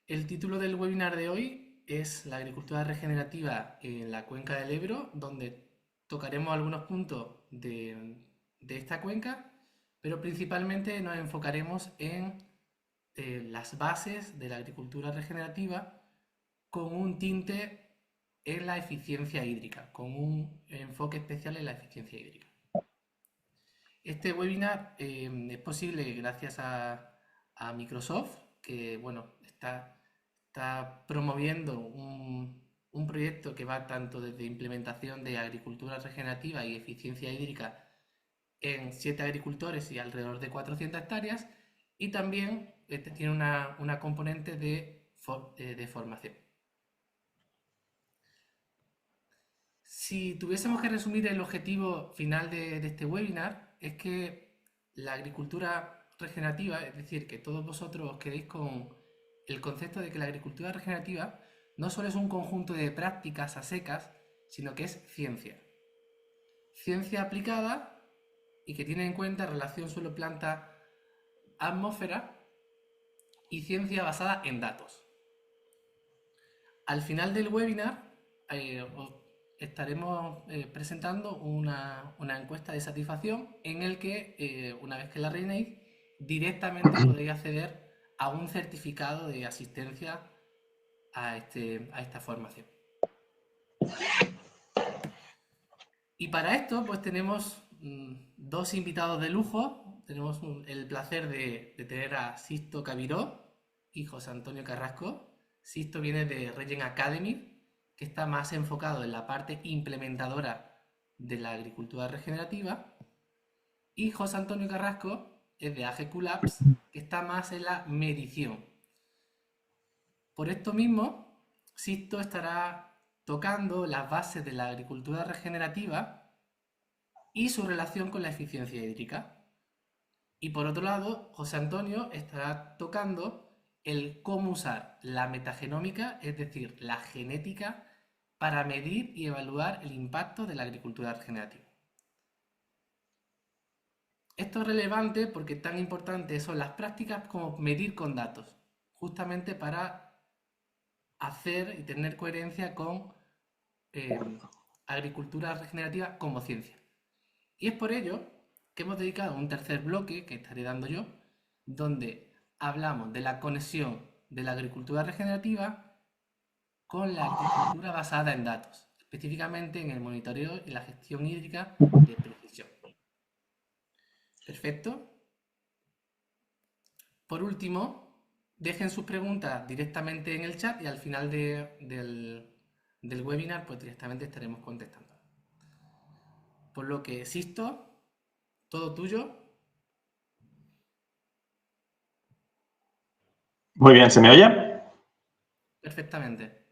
El título del webinar de hoy es la agricultura regenerativa en la cuenca del Ebro, donde tocaremos algunos puntos de esta cuenca, pero principalmente nos enfocaremos en las bases de la agricultura regenerativa con un tinte en la eficiencia hídrica, con un enfoque especial en la eficiencia hídrica. Este webinar es posible gracias a Microsoft, que bueno, está promoviendo un proyecto que va tanto desde implementación de agricultura regenerativa y eficiencia hídrica en 7 agricultores y alrededor de 400 hectáreas, y también tiene una componente de formación. Si tuviésemos que resumir el objetivo final de este webinar, es que la agricultura regenerativa, es decir, que todos vosotros os quedéis con el concepto de que la agricultura regenerativa no solo es un conjunto de prácticas a secas, sino que es ciencia. Ciencia aplicada y que tiene en cuenta relación suelo-planta-atmósfera y ciencia basada en datos. Al final del webinar os estaremos presentando una encuesta de satisfacción en el que, una vez que la rellenéis, directamente podréis acceder a un certificado de asistencia a esta formación. Y para esto, pues tenemos dos invitados de lujo. Tenemos el placer de tener a Sisto Cabiró y José Antonio Carrasco. Sisto viene de Regen Academy, que está más enfocado en la parte implementadora de la agricultura regenerativa, y José Antonio Carrasco es de AGQ Labs, que está más en la medición. Por esto mismo, Sisto estará tocando las bases de la agricultura regenerativa y su relación con la eficiencia hídrica. Y por otro lado, José Antonio estará tocando el cómo usar la metagenómica, es decir, la genética, para medir y evaluar el impacto de la agricultura regenerativa. Esto es relevante porque tan importante son las prácticas como medir con datos, justamente para hacer y tener coherencia con agricultura regenerativa como ciencia. Y es por ello que hemos dedicado un tercer bloque, que estaré dando yo, donde hablamos de la conexión de la agricultura regenerativa con la agricultura basada en datos, específicamente en el monitoreo y la gestión hídrica de precisión. Perfecto. Por último, dejen sus preguntas directamente en el chat y al final del webinar pues directamente estaremos contestando. Por lo que, Sisto, todo tuyo. Muy bien, ¿se me oye? Perfectamente.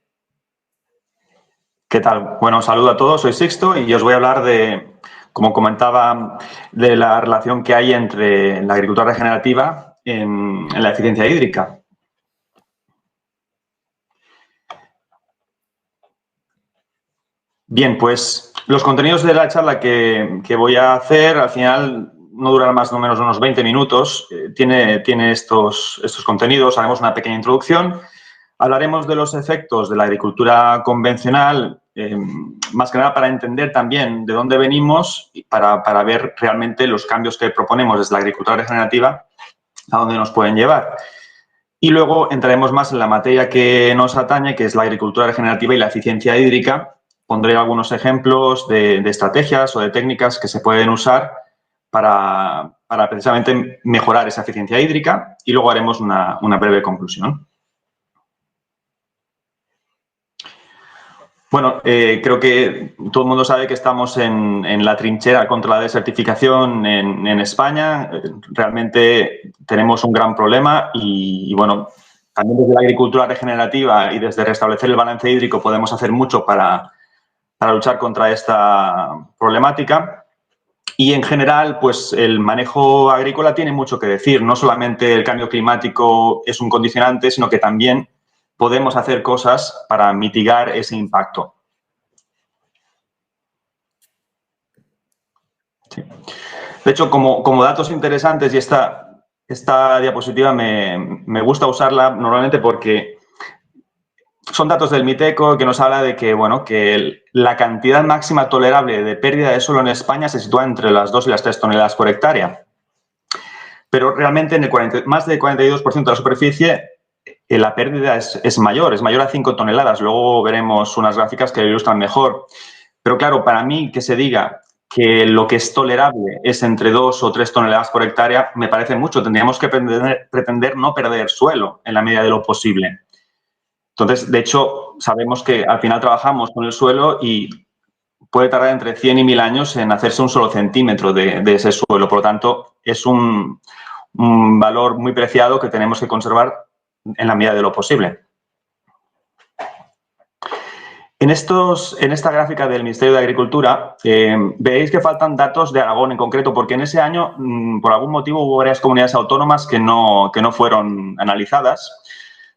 ¿Qué tal? Bueno, un saludo a todos, soy Sixto y os voy a hablar de, como comentaba, de la relación que hay entre la agricultura regenerativa en la eficiencia hídrica. Bien, pues los contenidos de la charla que voy a hacer al final no durará más o menos unos 20 minutos. Tiene estos contenidos, haremos una pequeña introducción. Hablaremos de los efectos de la agricultura convencional, más que nada para entender también de dónde venimos y para ver realmente los cambios que proponemos desde la agricultura regenerativa a dónde nos pueden llevar. Y luego entraremos más en la materia que nos atañe, que es la agricultura regenerativa y la eficiencia hídrica. Pondré algunos ejemplos de estrategias o de técnicas que se pueden usar para precisamente mejorar esa eficiencia hídrica y luego haremos una breve conclusión. Bueno, creo que todo el mundo sabe que estamos en la trinchera contra la desertificación en España. Realmente tenemos un gran problema y, bueno, también desde la agricultura regenerativa y desde restablecer el balance hídrico podemos hacer mucho para luchar contra esta problemática. Y, en general, pues el manejo agrícola tiene mucho que decir. No solamente el cambio climático es un condicionante, sino que también podemos hacer cosas para mitigar ese impacto. Sí. De hecho, como datos interesantes, y esta diapositiva me gusta usarla normalmente porque son datos del MITECO que nos habla de que, bueno, que la cantidad máxima tolerable de pérdida de suelo en España se sitúa entre las 2 y las 3 toneladas por hectárea. Pero realmente en más del 42% de la superficie la pérdida es mayor a 5 toneladas. Luego veremos unas gráficas que lo ilustran mejor. Pero claro, para mí que se diga que lo que es tolerable es entre 2 o 3 toneladas por hectárea, me parece mucho. Tendríamos que pretender no perder suelo en la medida de lo posible. Entonces, de hecho, sabemos que al final trabajamos con el suelo y puede tardar entre 100 y 1000 años en hacerse un solo centímetro de ese suelo. Por lo tanto, es un valor muy preciado que tenemos que conservar en la medida de lo posible. En esta gráfica del Ministerio de Agricultura veis que faltan datos de Aragón en concreto, porque en ese año, por algún motivo, hubo varias comunidades autónomas que no fueron analizadas.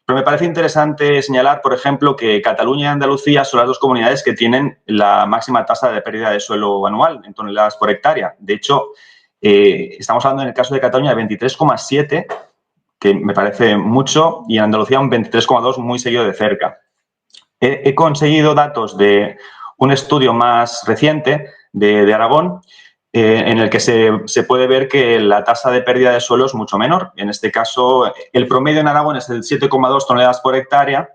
Pero me parece interesante señalar, por ejemplo, que Cataluña y Andalucía son las 2 comunidades que tienen la máxima tasa de pérdida de suelo anual en toneladas por hectárea. De hecho, estamos hablando en el caso de Cataluña de 23,7, que me parece mucho, y en Andalucía un 23,2 muy seguido de cerca. He conseguido datos de un estudio más reciente de Aragón, en el que se puede ver que la tasa de pérdida de suelo es mucho menor. En este caso, el promedio en Aragón es de 7,2 toneladas por hectárea,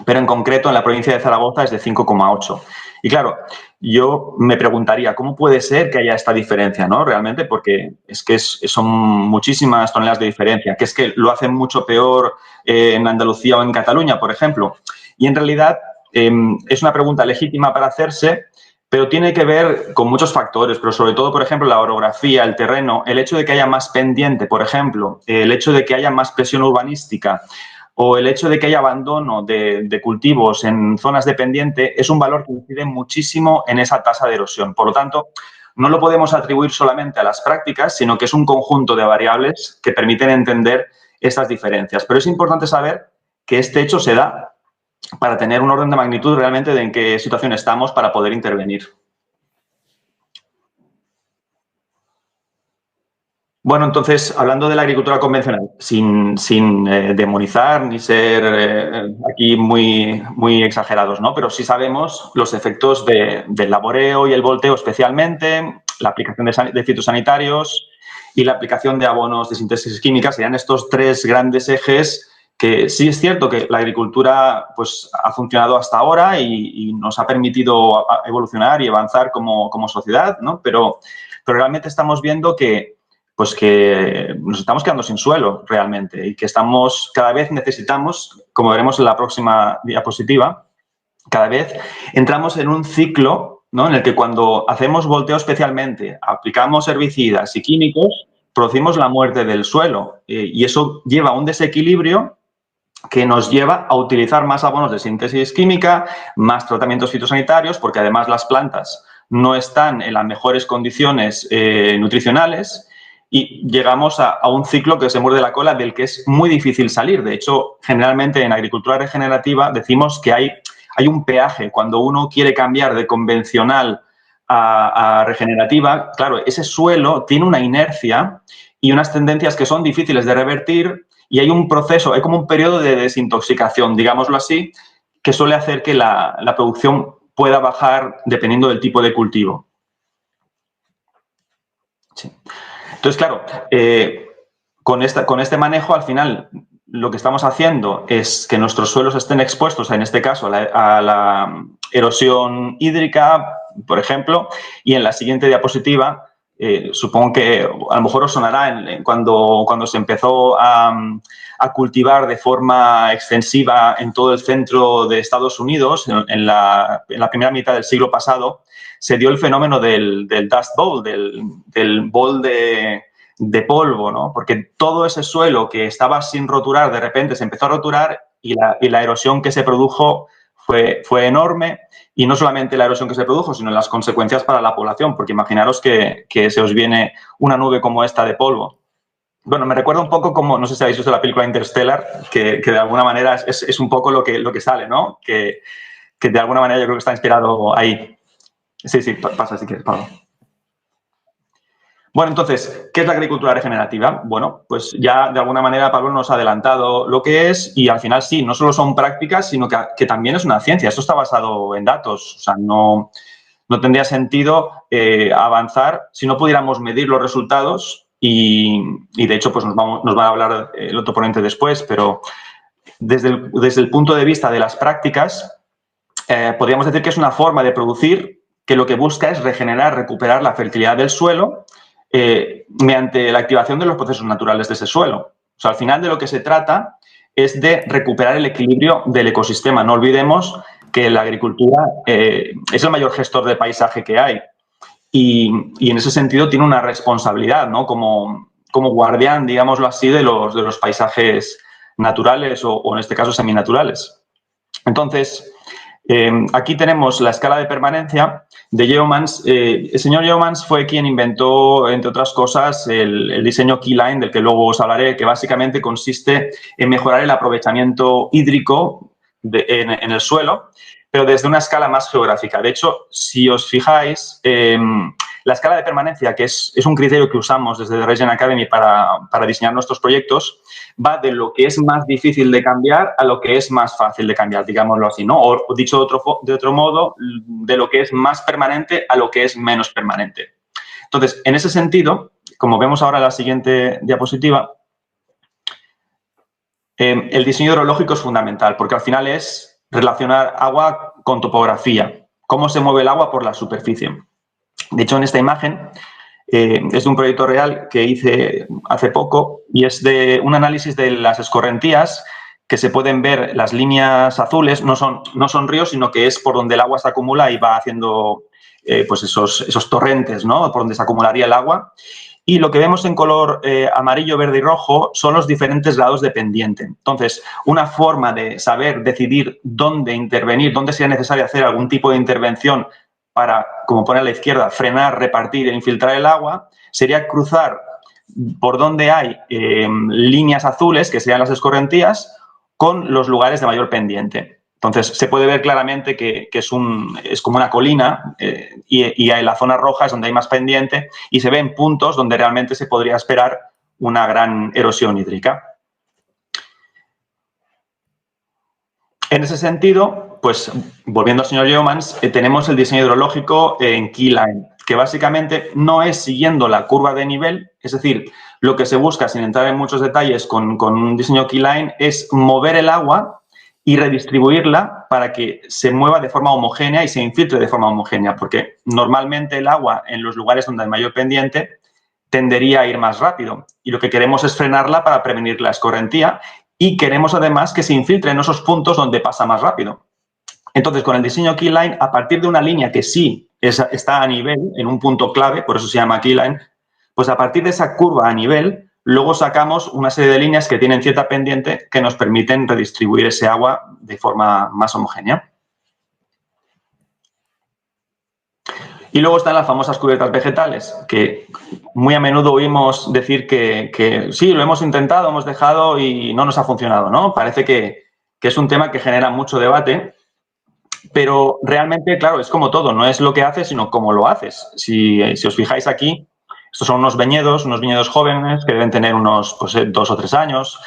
pero en concreto en la provincia de Zaragoza es de 5,8. Y claro, yo me preguntaría, ¿cómo puede ser que haya esta diferencia, ¿no? Realmente, porque es que son muchísimas toneladas de diferencia, que es que lo hacen mucho peor en Andalucía o en Cataluña, por ejemplo. Y en realidad es una pregunta legítima para hacerse, pero tiene que ver con muchos factores, pero sobre todo, por ejemplo, la orografía, el terreno, el hecho de que haya más pendiente, por ejemplo, el hecho de que haya más presión urbanística o el hecho de que haya abandono de cultivos en zonas de pendiente es un valor que incide muchísimo en esa tasa de erosión. Por lo tanto, no lo podemos atribuir solamente a las prácticas, sino que es un conjunto de variables que permiten entender estas diferencias. Pero es importante saber que este hecho se da para tener un orden de magnitud realmente de en qué situación estamos para poder intervenir. Bueno, entonces, hablando de la agricultura convencional, sin demonizar ni ser aquí muy exagerados, ¿no? Pero sí sabemos los efectos del laboreo y el volteo especialmente, la aplicación de fitosanitarios y la aplicación de abonos de síntesis química. Serían estos 3 grandes ejes que sí es cierto que la agricultura pues, ha funcionado hasta ahora y nos ha permitido evolucionar y avanzar como sociedad, ¿no? Pero realmente estamos viendo que nos estamos quedando sin suelo realmente y que cada vez necesitamos, como veremos en la próxima diapositiva, cada vez entramos en un ciclo, ¿no? En el que cuando hacemos volteo especialmente, aplicamos herbicidas y químicos, producimos la muerte del suelo y eso lleva a un desequilibrio que nos lleva a utilizar más abonos de síntesis química, más tratamientos fitosanitarios, porque además las plantas no están en las mejores condiciones nutricionales y llegamos a un ciclo que se muerde la cola del que es muy difícil salir. De hecho, generalmente en agricultura regenerativa decimos que hay un peaje. Cuando uno quiere cambiar de convencional a regenerativa, claro, ese suelo tiene una inercia y unas tendencias que son difíciles de revertir y hay un proceso, hay como un periodo de desintoxicación, digámoslo así, que suele hacer que la producción pueda bajar dependiendo del tipo de cultivo. Sí. Entonces, claro, con este manejo, al final, lo que estamos haciendo es que nuestros suelos estén expuestos, en este caso, a la erosión hídrica, por ejemplo, y en la siguiente diapositiva, supongo que a lo mejor os sonará cuando se empezó a cultivar de forma extensiva en todo el centro de Estados Unidos, en la primera mitad del siglo pasado, se dio el fenómeno del Dust Bowl, del bol de polvo, ¿no? Porque todo ese suelo que estaba sin roturar, de repente se empezó a roturar y la erosión que se produjo fue enorme. Y no solamente la erosión que se produjo, sino las consecuencias para la población, porque imaginaros que se os viene una nube como esta de polvo. Bueno, me recuerda un poco como, no sé si habéis visto la película Interstellar, que de alguna manera es un poco lo que sale, ¿no? Que de alguna manera yo creo que está inspirado ahí. Sí, pasa si quieres, Pablo. Bueno, entonces, ¿qué es la agricultura regenerativa? Bueno, pues ya de alguna manera Pablo nos ha adelantado lo que es y al final sí, no solo son prácticas, sino que también es una ciencia. Esto está basado en datos. O sea, no tendría sentido avanzar si no pudiéramos medir los resultados y de hecho, pues nos va a hablar el otro ponente después, pero desde el punto de vista de las prácticas, podríamos decir que es una forma de producir que lo que busca es regenerar, recuperar la fertilidad del suelo mediante la activación de los procesos naturales de ese suelo. O sea, al final de lo que se trata es de recuperar el equilibrio del ecosistema. No olvidemos que la agricultura es el mayor gestor de paisaje que hay y en ese sentido tiene una responsabilidad, ¿no? Como guardián, digámoslo así, de los paisajes naturales o en este caso seminaturales. Entonces, aquí tenemos la escala de permanencia de Yeomans. El señor Yeomans fue quien inventó, entre otras cosas, el diseño Keyline, del que luego os hablaré, que básicamente consiste en mejorar el aprovechamiento hídrico en el suelo, pero desde una escala más geográfica. De hecho, si os fijáis, la escala de permanencia, que es un criterio que usamos desde The Regen Academy para diseñar nuestros proyectos, va de lo que es más difícil de cambiar a lo que es más fácil de cambiar, digámoslo así, ¿no? O dicho de otro modo, de lo que es más permanente a lo que es menos permanente. Entonces, en ese sentido, como vemos ahora en la siguiente diapositiva, el diseño hidrológico es fundamental porque al final es relacionar agua con topografía, cómo se mueve el agua por la superficie. De hecho, en esta imagen es de un proyecto real que hice hace poco y es de un análisis de las escorrentías que se pueden ver, las líneas azules no son ríos, sino que es por donde el agua se acumula y va haciendo pues esos torrentes, ¿no? Por donde se acumularía el agua. Y lo que vemos en color amarillo, verde y rojo son los diferentes grados de pendiente. Entonces, una forma de saber decidir dónde intervenir, dónde sería necesario hacer algún tipo de intervención para, como pone a la izquierda, frenar, repartir e infiltrar el agua, sería cruzar por donde hay líneas azules, que serían las escorrentías, con los lugares de mayor pendiente. Entonces, se puede ver claramente que es como una colina y en la zona roja es donde hay más pendiente y se ven puntos donde realmente se podría esperar una gran erosión hídrica. En ese sentido, pues volviendo al señor Yeomans, tenemos el diseño hidrológico en Keyline, que básicamente no es siguiendo la curva de nivel, es decir, lo que se busca, sin entrar en muchos detalles con un diseño Keyline, es mover el agua y redistribuirla para que se mueva de forma homogénea y se infiltre de forma homogénea, porque normalmente el agua en los lugares donde hay mayor pendiente tendería a ir más rápido y lo que queremos es frenarla para prevenir la escorrentía y queremos además que se infiltre en esos puntos donde pasa más rápido. Entonces, con el diseño Keyline, a partir de una línea que sí está a nivel, en un punto clave, por eso se llama Keyline, pues a partir de esa curva a nivel, luego sacamos una serie de líneas que tienen cierta pendiente que nos permiten redistribuir ese agua de forma más homogénea. Y luego están las famosas cubiertas vegetales, que muy a menudo oímos decir que sí, lo hemos intentado, hemos dejado y no nos ha funcionado, ¿no? Parece que es un tema que genera mucho debate, pero realmente, claro, es como todo, no es lo que haces, sino cómo lo haces. Si os fijáis aquí, estos son unos viñedos jóvenes que deben tener unos 2 o 3 años.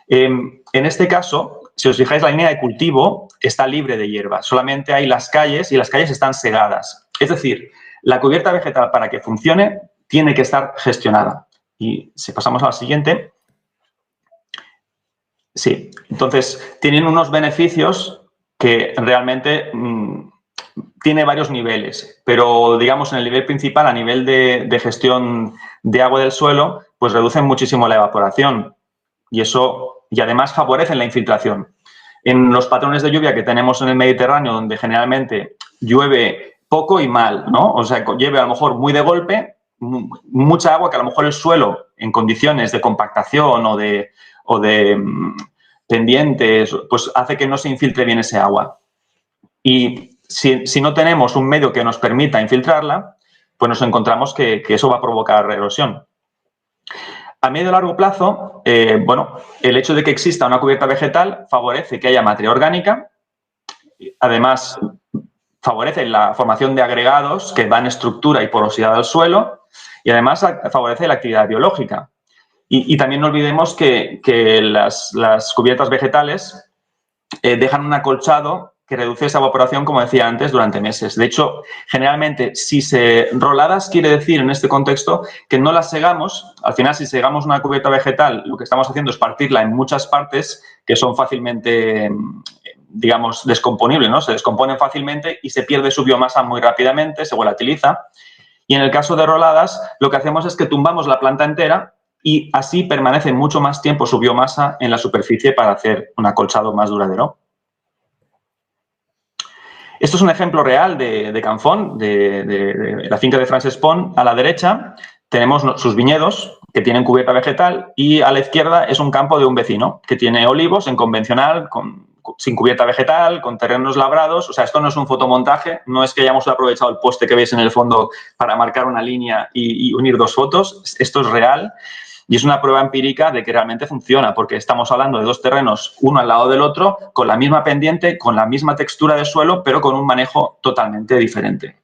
En este caso, si os fijáis, la línea de cultivo está libre de hierba, solamente hay las calles y las calles están segadas. Es decir, la cubierta vegetal para que funcione tiene que estar gestionada. Y si pasamos a la siguiente. Sí, entonces tienen unos beneficios que realmente tiene varios niveles, pero digamos en el nivel principal, a nivel de gestión de agua del suelo, pues reducen muchísimo la evaporación y además favorecen la infiltración. En los patrones de lluvia que tenemos en el Mediterráneo, donde generalmente llueve poco y mal, ¿no? O sea, llueve a lo mejor muy de golpe, mucha agua que a lo mejor el suelo en condiciones de compactación o de pendientes, pues hace que no se infiltre bien ese agua. Y si no tenemos un medio que nos permita infiltrarla, pues nos encontramos que eso va a provocar erosión. A medio y largo plazo, bueno, el hecho de que exista una cubierta vegetal favorece que haya materia orgánica. Además, favorece la formación de agregados que dan estructura y porosidad al suelo y además favorece la actividad biológica. Y también no olvidemos que las cubiertas vegetales dejan un acolchado que reduce esa evaporación, como decía antes, durante meses. De hecho, generalmente, roladas quiere decir en este contexto que no las segamos. Al final, si segamos una cubierta vegetal, lo que estamos haciendo es partirla en muchas partes que son fácilmente, digamos, descomponibles, ¿no? Se descomponen fácilmente y se pierde su biomasa muy rápidamente, se volatiliza. Y en el caso de roladas, lo que hacemos es que tumbamos la planta entera y así permanece mucho más tiempo su biomasa en la superficie para hacer un acolchado más duradero. Esto es un ejemplo real de Canfón, de la finca de Frances Pont. A la derecha tenemos sus viñedos que tienen cubierta vegetal y a la izquierda es un campo de un vecino que tiene olivos en convencional, sin cubierta vegetal, con terrenos labrados. O sea, esto no es un fotomontaje, no es que hayamos aprovechado el poste que veis en el fondo para marcar una línea y unir dos fotos. Esto es real. Y es una prueba empírica de que realmente funciona, porque estamos hablando de dos terrenos, uno al lado del otro, con la misma pendiente, con la misma textura de suelo, pero con un manejo totalmente diferente.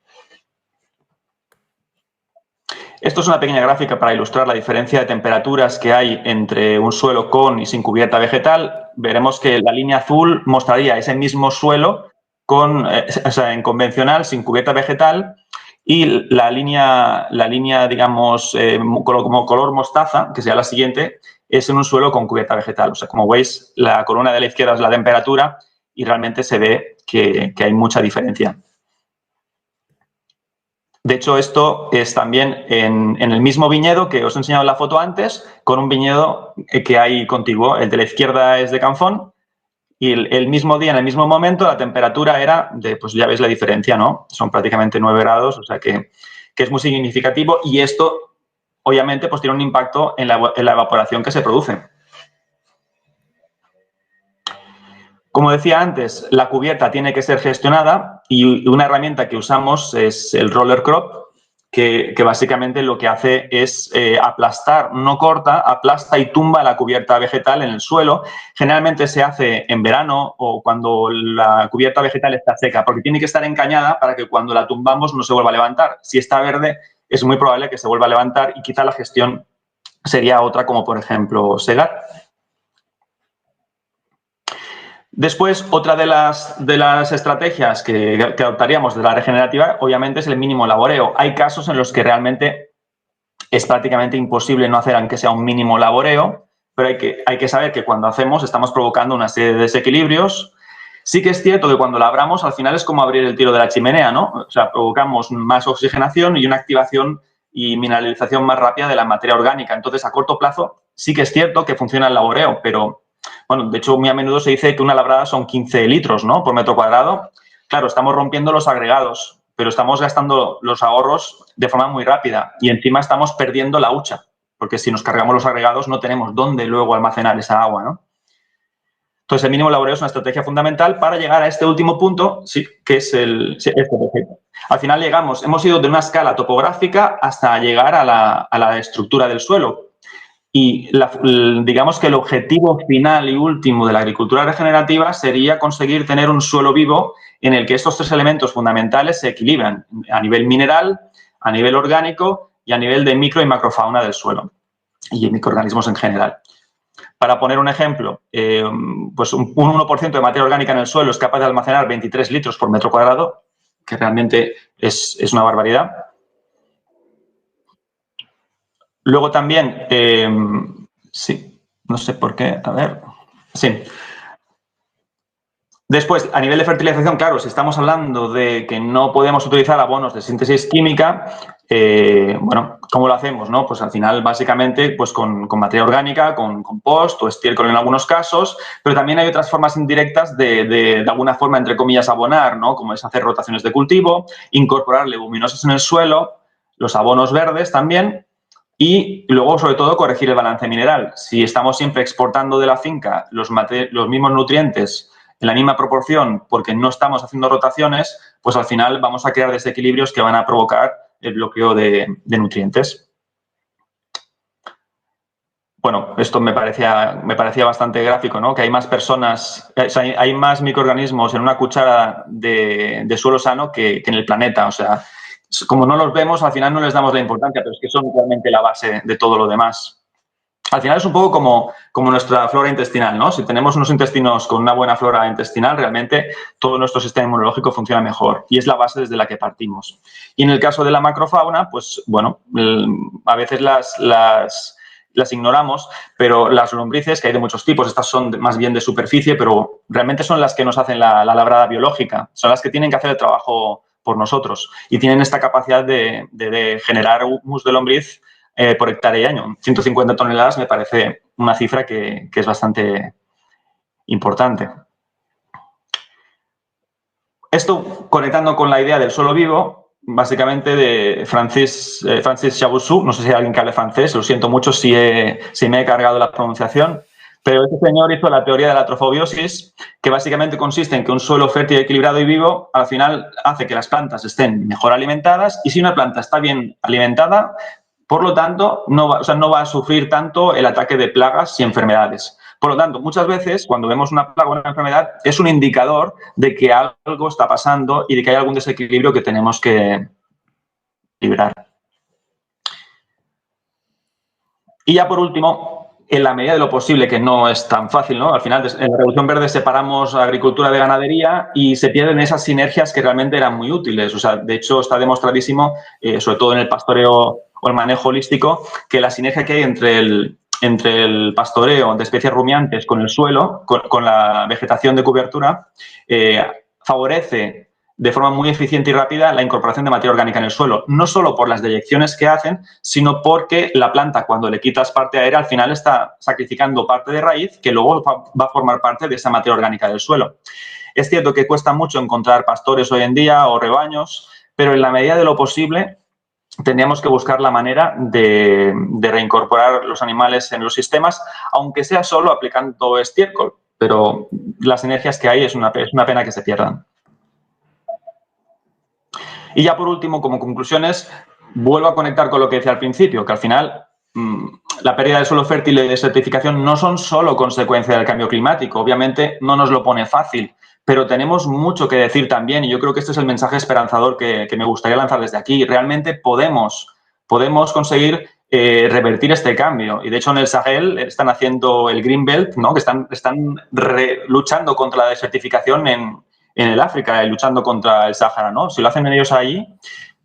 Esto es una pequeña gráfica para ilustrar la diferencia de temperaturas que hay entre un suelo con y sin cubierta vegetal. Veremos que la línea azul mostraría ese mismo suelo en convencional, sin cubierta vegetal, y la línea digamos, como color mostaza, que sea la siguiente, es en un suelo con cubierta vegetal. O sea, como veis, la columna de la izquierda es la temperatura y realmente se ve que hay mucha diferencia. De hecho, esto es también en el mismo viñedo que os he enseñado en la foto antes, con un viñedo que hay contiguo. El de la izquierda es de Canfón y el mismo día, en el mismo momento, la temperatura era pues ya veis la diferencia, ¿no? Son prácticamente 9 grados, o sea que es muy significativo y esto, obviamente, pues tiene un impacto en la evaporación que se produce. Como decía antes, la cubierta tiene que ser gestionada y una herramienta que usamos es el roller crop, que básicamente lo que hace es aplastar, no corta, aplasta y tumba la cubierta vegetal en el suelo. Generalmente se hace en verano o cuando la cubierta vegetal está seca, porque tiene que estar encañada para que cuando la tumbamos no se vuelva a levantar. Si está verde, es muy probable que se vuelva a levantar y quizá la gestión sería otra, como por ejemplo segar. Después, otra de las estrategias que adoptaríamos de la regenerativa, obviamente, es el mínimo laboreo. Hay casos en los que realmente es prácticamente imposible no hacer aunque sea un mínimo laboreo, pero hay que saber que cuando hacemos estamos provocando una serie de desequilibrios. Sí que es cierto que cuando labramos, al final es como abrir el tiro de la chimenea, ¿no? O sea, provocamos más oxigenación y una activación y mineralización más rápida de la materia orgánica. Entonces, a corto plazo, sí que es cierto que funciona el laboreo, pero bueno, de hecho, muy a menudo se dice que una labrada son 15 litros, ¿no?, por metro cuadrado. Claro, estamos rompiendo los agregados, pero estamos gastando los ahorros de forma muy rápida y encima estamos perdiendo la hucha, porque si nos cargamos los agregados no tenemos dónde luego almacenar esa agua, ¿no? Entonces, el mínimo laboreo es una estrategia fundamental para llegar a este último punto, sí, que es este perfecto. Al final hemos ido de una escala topográfica hasta llegar a la estructura del suelo. Y digamos que el objetivo final y último de la agricultura regenerativa sería conseguir tener un suelo vivo en el que estos tres elementos fundamentales se equilibran a nivel mineral, a nivel orgánico y a nivel de micro y macrofauna del suelo y microorganismos en general. Para poner un ejemplo, pues un 1% de materia orgánica en el suelo es capaz de almacenar 23 litros por metro cuadrado, que realmente es una barbaridad. Luego también, sí, no sé por qué, a ver, sí. Después, a nivel de fertilización, claro, si estamos hablando de que no podemos utilizar abonos de síntesis química, bueno, ¿cómo lo hacemos, no? Pues al final, básicamente, pues con materia orgánica, con compost o estiércol en algunos casos, pero también hay otras formas indirectas de alguna forma, entre comillas, abonar, ¿no? Como es hacer rotaciones de cultivo, incorporar leguminosas en el suelo, los abonos verdes también. Y luego, sobre todo, corregir el balance mineral. Si estamos siempre exportando de la finca los mismos nutrientes en la misma proporción porque no estamos haciendo rotaciones, pues al final vamos a crear desequilibrios que van a provocar el bloqueo de nutrientes. bueno, esto me parecía bastante gráfico, ¿no? Que hay más personas, o sea, hay más microorganismos en una cuchara de suelo sano que en el planeta. O sea, como no los vemos, al final no les damos la importancia, pero es que son realmente la base de todo lo demás. Al final es un poco como nuestra flora intestinal, ¿no? Si tenemos unos intestinos con una buena flora intestinal, realmente todo nuestro sistema inmunológico funciona mejor y es la base desde la que partimos. Y en el caso de la macrofauna, pues bueno, a veces las ignoramos, pero las lombrices, que hay de muchos tipos, estas son más bien de superficie, pero realmente son las que nos hacen la labrada biológica, son las que tienen que hacer el trabajo por nosotros y tienen esta capacidad de generar humus de lombriz por hectárea y año. 150 toneladas me parece una cifra que es bastante importante. Esto conectando con la idea del suelo vivo, básicamente de Francis Chabouzou, no sé si hay alguien que hable francés, lo siento mucho si me he cargado la pronunciación, pero este señor hizo la teoría de la trofobiosis, que básicamente consiste en que un suelo fértil, equilibrado y vivo al final hace que las plantas estén mejor alimentadas y si una planta está bien alimentada, por lo tanto, no va a sufrir tanto el ataque de plagas y enfermedades. Por lo tanto, muchas veces cuando vemos una plaga o una enfermedad es un indicador de que algo está pasando y de que hay algún desequilibrio que tenemos que librar. Y ya por último, en la medida de lo posible, que no es tan fácil, ¿no? Al final, en la Revolución Verde separamos agricultura de ganadería y se pierden esas sinergias que realmente eran muy útiles. O sea, de hecho, está demostradísimo, sobre todo en el pastoreo o el manejo holístico, que la sinergia que hay entre el pastoreo de especies rumiantes con el suelo, con la vegetación de cobertura, favorece de forma muy eficiente y rápida la incorporación de materia orgánica en el suelo, no solo por las deyecciones que hacen, sino porque la planta, cuando le quitas parte aérea, al final está sacrificando parte de raíz que luego va a formar parte de esa materia orgánica del suelo. Es cierto que cuesta mucho encontrar pastores hoy en día o rebaños, pero en la medida de lo posible tendríamos que buscar la manera de reincorporar los animales en los sistemas, aunque sea solo aplicando estiércol, pero las energías que hay es una pena que se pierdan. Y ya por último, como conclusiones, vuelvo a conectar con lo que decía al principio, que al final la pérdida de suelo fértil y de desertificación no son solo consecuencia del cambio climático. Obviamente no nos lo pone fácil, pero tenemos mucho que decir también y yo creo que este es el mensaje esperanzador que me gustaría lanzar desde aquí. Realmente podemos conseguir revertir este cambio. Y de hecho en el Sahel están haciendo el Green Belt, ¿no? Que están luchando contra la desertificación en el África, luchando contra el Sáhara, ¿no? Si lo hacen ellos allí,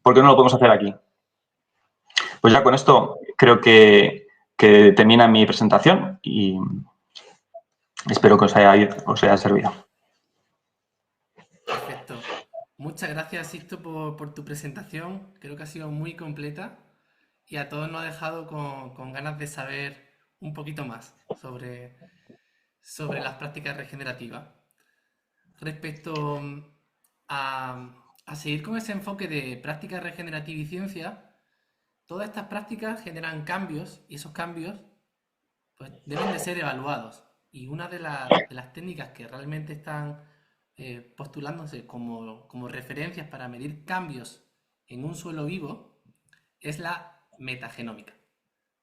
¿por qué no lo podemos hacer aquí? Pues ya con esto creo que termina mi presentación y espero que os haya servido. Perfecto. Muchas gracias, Sixto, por tu presentación. Creo que ha sido muy completa y a todos nos ha dejado con ganas de saber un poquito más sobre las prácticas regenerativas. Respecto a seguir con ese enfoque de práctica regenerativa y ciencia, todas estas prácticas generan cambios y esos cambios pues, deben de ser evaluados. Y una de las técnicas que realmente están postulándose como referencias para medir cambios en un suelo vivo es la metagenómica.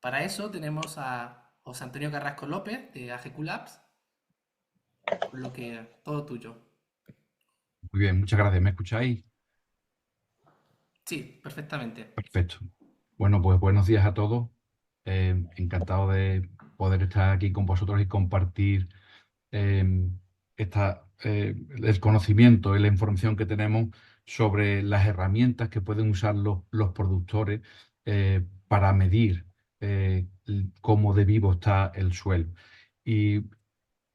Para eso tenemos a José Antonio Carrasco López de AGQ Labs, por lo que todo tuyo. Muy bien, muchas gracias. ¿Me escucháis? Sí, perfectamente. Perfecto. Bueno, pues buenos días a todos. Encantado de poder estar aquí con vosotros y compartir eh, el conocimiento y la información que tenemos sobre las herramientas que pueden usar los productores para medir cómo de vivo está el suelo. Y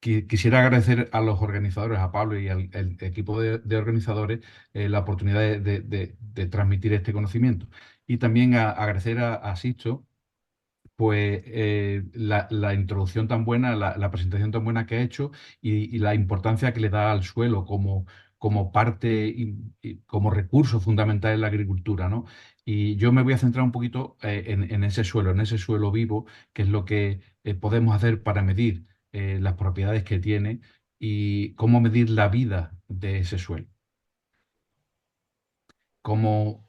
quisiera agradecer a los organizadores, a Pablo y al equipo de organizadores, la oportunidad de transmitir este conocimiento. Y también agradecer a Sixto, pues la introducción tan buena, la presentación tan buena que ha hecho y la importancia que le da al suelo como parte y como recurso fundamental en la agricultura, ¿no? Y yo me voy a centrar un poquito en ese suelo vivo, que es lo que podemos hacer para medir las propiedades que tiene y cómo medir la vida de ese suelo. Como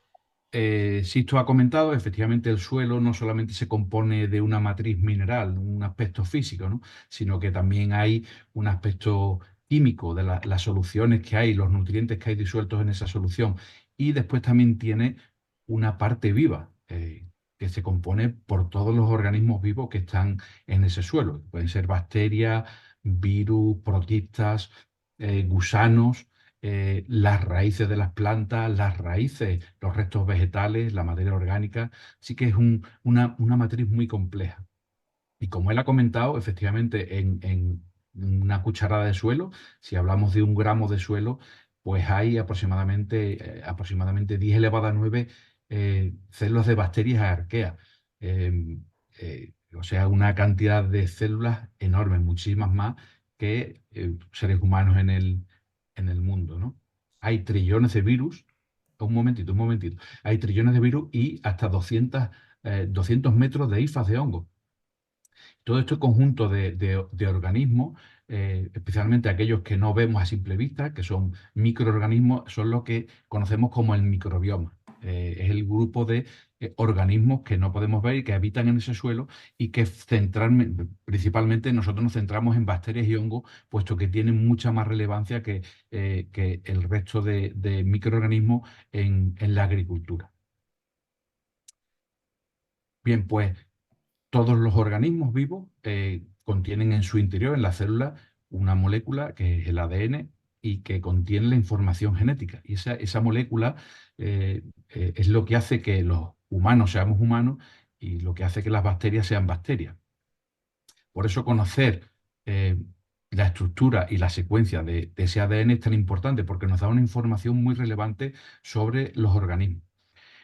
Sisto ha comentado, efectivamente el suelo no solamente se compone de una matriz mineral, un aspecto físico, ¿no? Sino que también hay un aspecto químico de las soluciones que hay, los nutrientes que hay disueltos en esa solución. Y después también tiene una parte viva, que se compone por todos los organismos vivos que están en ese suelo. Pueden ser bacterias, virus, protistas, gusanos, las raíces de las plantas, las raíces, los restos vegetales, la materia orgánica. Sí que es una matriz muy compleja. Y como él ha comentado, efectivamente, en una cucharada de suelo, si hablamos de 1 gramo de suelo, pues hay aproximadamente 10 elevado a 9 células de bacterias arqueas. O sea, una cantidad de células enormes, muchísimas más que seres humanos en el mundo, ¿no? Hay trillones de virus. Un momentito. Hay trillones de virus y hasta 200 metros de hifas de hongo. Todo este conjunto de organismos, especialmente aquellos que no vemos a simple vista, que son microorganismos, son lo que conocemos como el microbioma. Es el grupo de organismos que no podemos ver y que habitan en ese suelo y que principalmente nosotros nos centramos en bacterias y hongos, puesto que tienen mucha más relevancia que el resto de microorganismos en la agricultura. Bien, pues todos los organismos vivos contienen en su interior, en la célula, una molécula que es el ADN y que contiene la información genética. Y esa molécula es lo que hace que los humanos seamos humanos y lo que hace que las bacterias sean bacterias. Por eso conocer la estructura y la secuencia de ese ADN es tan importante, porque nos da una información muy relevante sobre los organismos.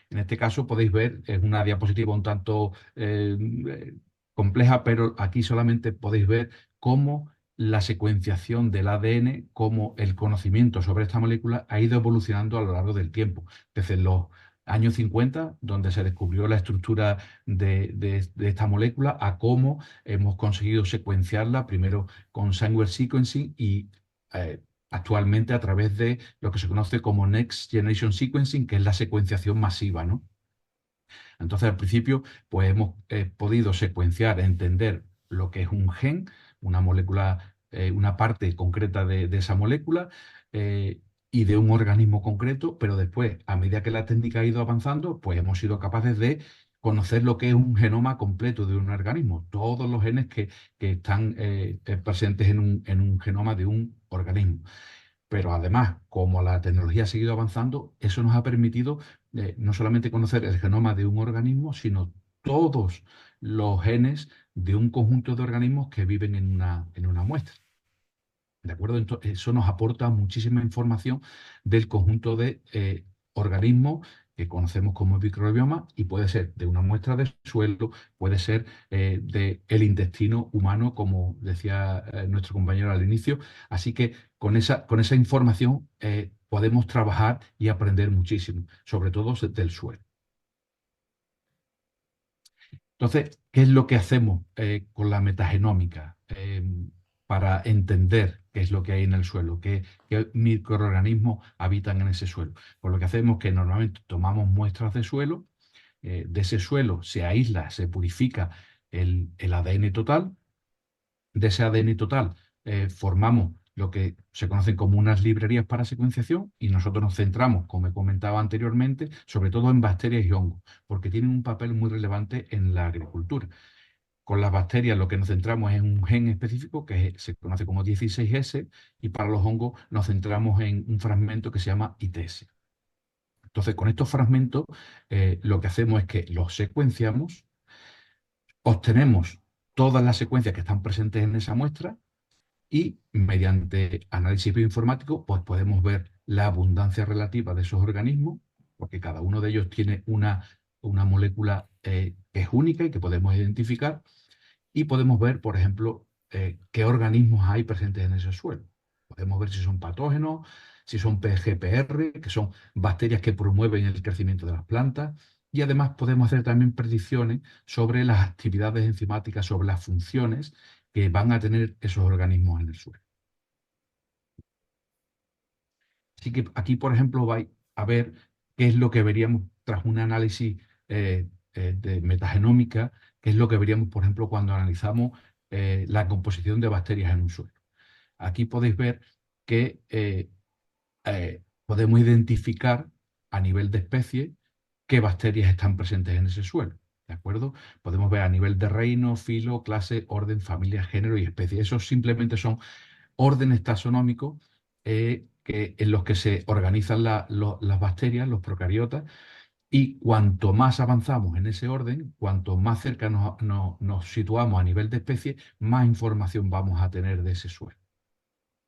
En este caso podéis ver, es una diapositiva un tanto compleja, pero aquí solamente podéis ver cómo la secuenciación del ADN, cómo el conocimiento sobre esta molécula ha ido evolucionando a lo largo del tiempo. Desde los años 50, donde se descubrió la estructura de esta molécula, a cómo hemos conseguido secuenciarla, primero con Sanger Sequencing y actualmente a través de lo que se conoce como Next Generation Sequencing, que es la secuenciación masiva, ¿no? Entonces, al principio, pues hemos podido secuenciar, entender lo que es un gen, una molécula, una parte concreta de esa molécula y de un organismo concreto, pero después, a medida que la técnica ha ido avanzando, pues hemos sido capaces de conocer lo que es un genoma completo de un organismo, todos los genes que están presentes en un genoma de un organismo. Pero además, como la tecnología ha seguido avanzando, eso nos ha permitido no solamente conocer el genoma de un organismo, sino todos los genes de un conjunto de organismos que viven en una muestra. ¿De acuerdo? Entonces, eso nos aporta muchísima información del conjunto de organismos que conocemos como microbioma y puede ser de una muestra de suelo, puede ser del intestino humano, como decía nuestro compañero al inicio. Así que con esa información podemos trabajar y aprender muchísimo, sobre todo del suelo. Entonces, ¿qué es lo que hacemos con la metagenómica para entender qué es lo que hay en el suelo, qué microorganismos habitan en ese suelo? Pues lo que hacemos es que normalmente tomamos muestras de suelo, de ese suelo se aísla, se purifica el ADN total, de ese ADN total formamos lo que se conocen como unas librerías para secuenciación y nosotros nos centramos, como he comentado anteriormente, sobre todo en bacterias y hongos, porque tienen un papel muy relevante en la agricultura. Con las bacterias lo que nos centramos es en un gen específico que se conoce como 16S y para los hongos nos centramos en un fragmento que se llama ITS. Entonces, con estos fragmentos lo que hacemos es que los secuenciamos, obtenemos todas las secuencias que están presentes en esa muestra y mediante análisis bioinformático pues podemos ver la abundancia relativa de esos organismos, porque cada uno de ellos tiene una molécula que es única y que podemos identificar, y podemos ver, por ejemplo, qué organismos hay presentes en ese suelo. Podemos ver si son patógenos, si son PGPR, que son bacterias que promueven el crecimiento de las plantas, y además podemos hacer también predicciones sobre las actividades enzimáticas, sobre las funciones que van a tener esos organismos en el suelo. Así que aquí, por ejemplo, vais a ver qué es lo que veríamos tras un análisis de metagenómica, qué es lo que veríamos, por ejemplo, cuando analizamos la composición de bacterias en un suelo. Aquí podéis ver que podemos identificar a nivel de especie qué bacterias están presentes en ese suelo. ¿De acuerdo? Podemos ver a nivel de reino, filo, clase, orden, familia, género y especie. Esos simplemente son órdenes taxonómicos en los que se organizan las bacterias, los procariotas, y cuanto más avanzamos en ese orden, cuanto más cerca nos situamos a nivel de especie, más información vamos a tener de ese suelo.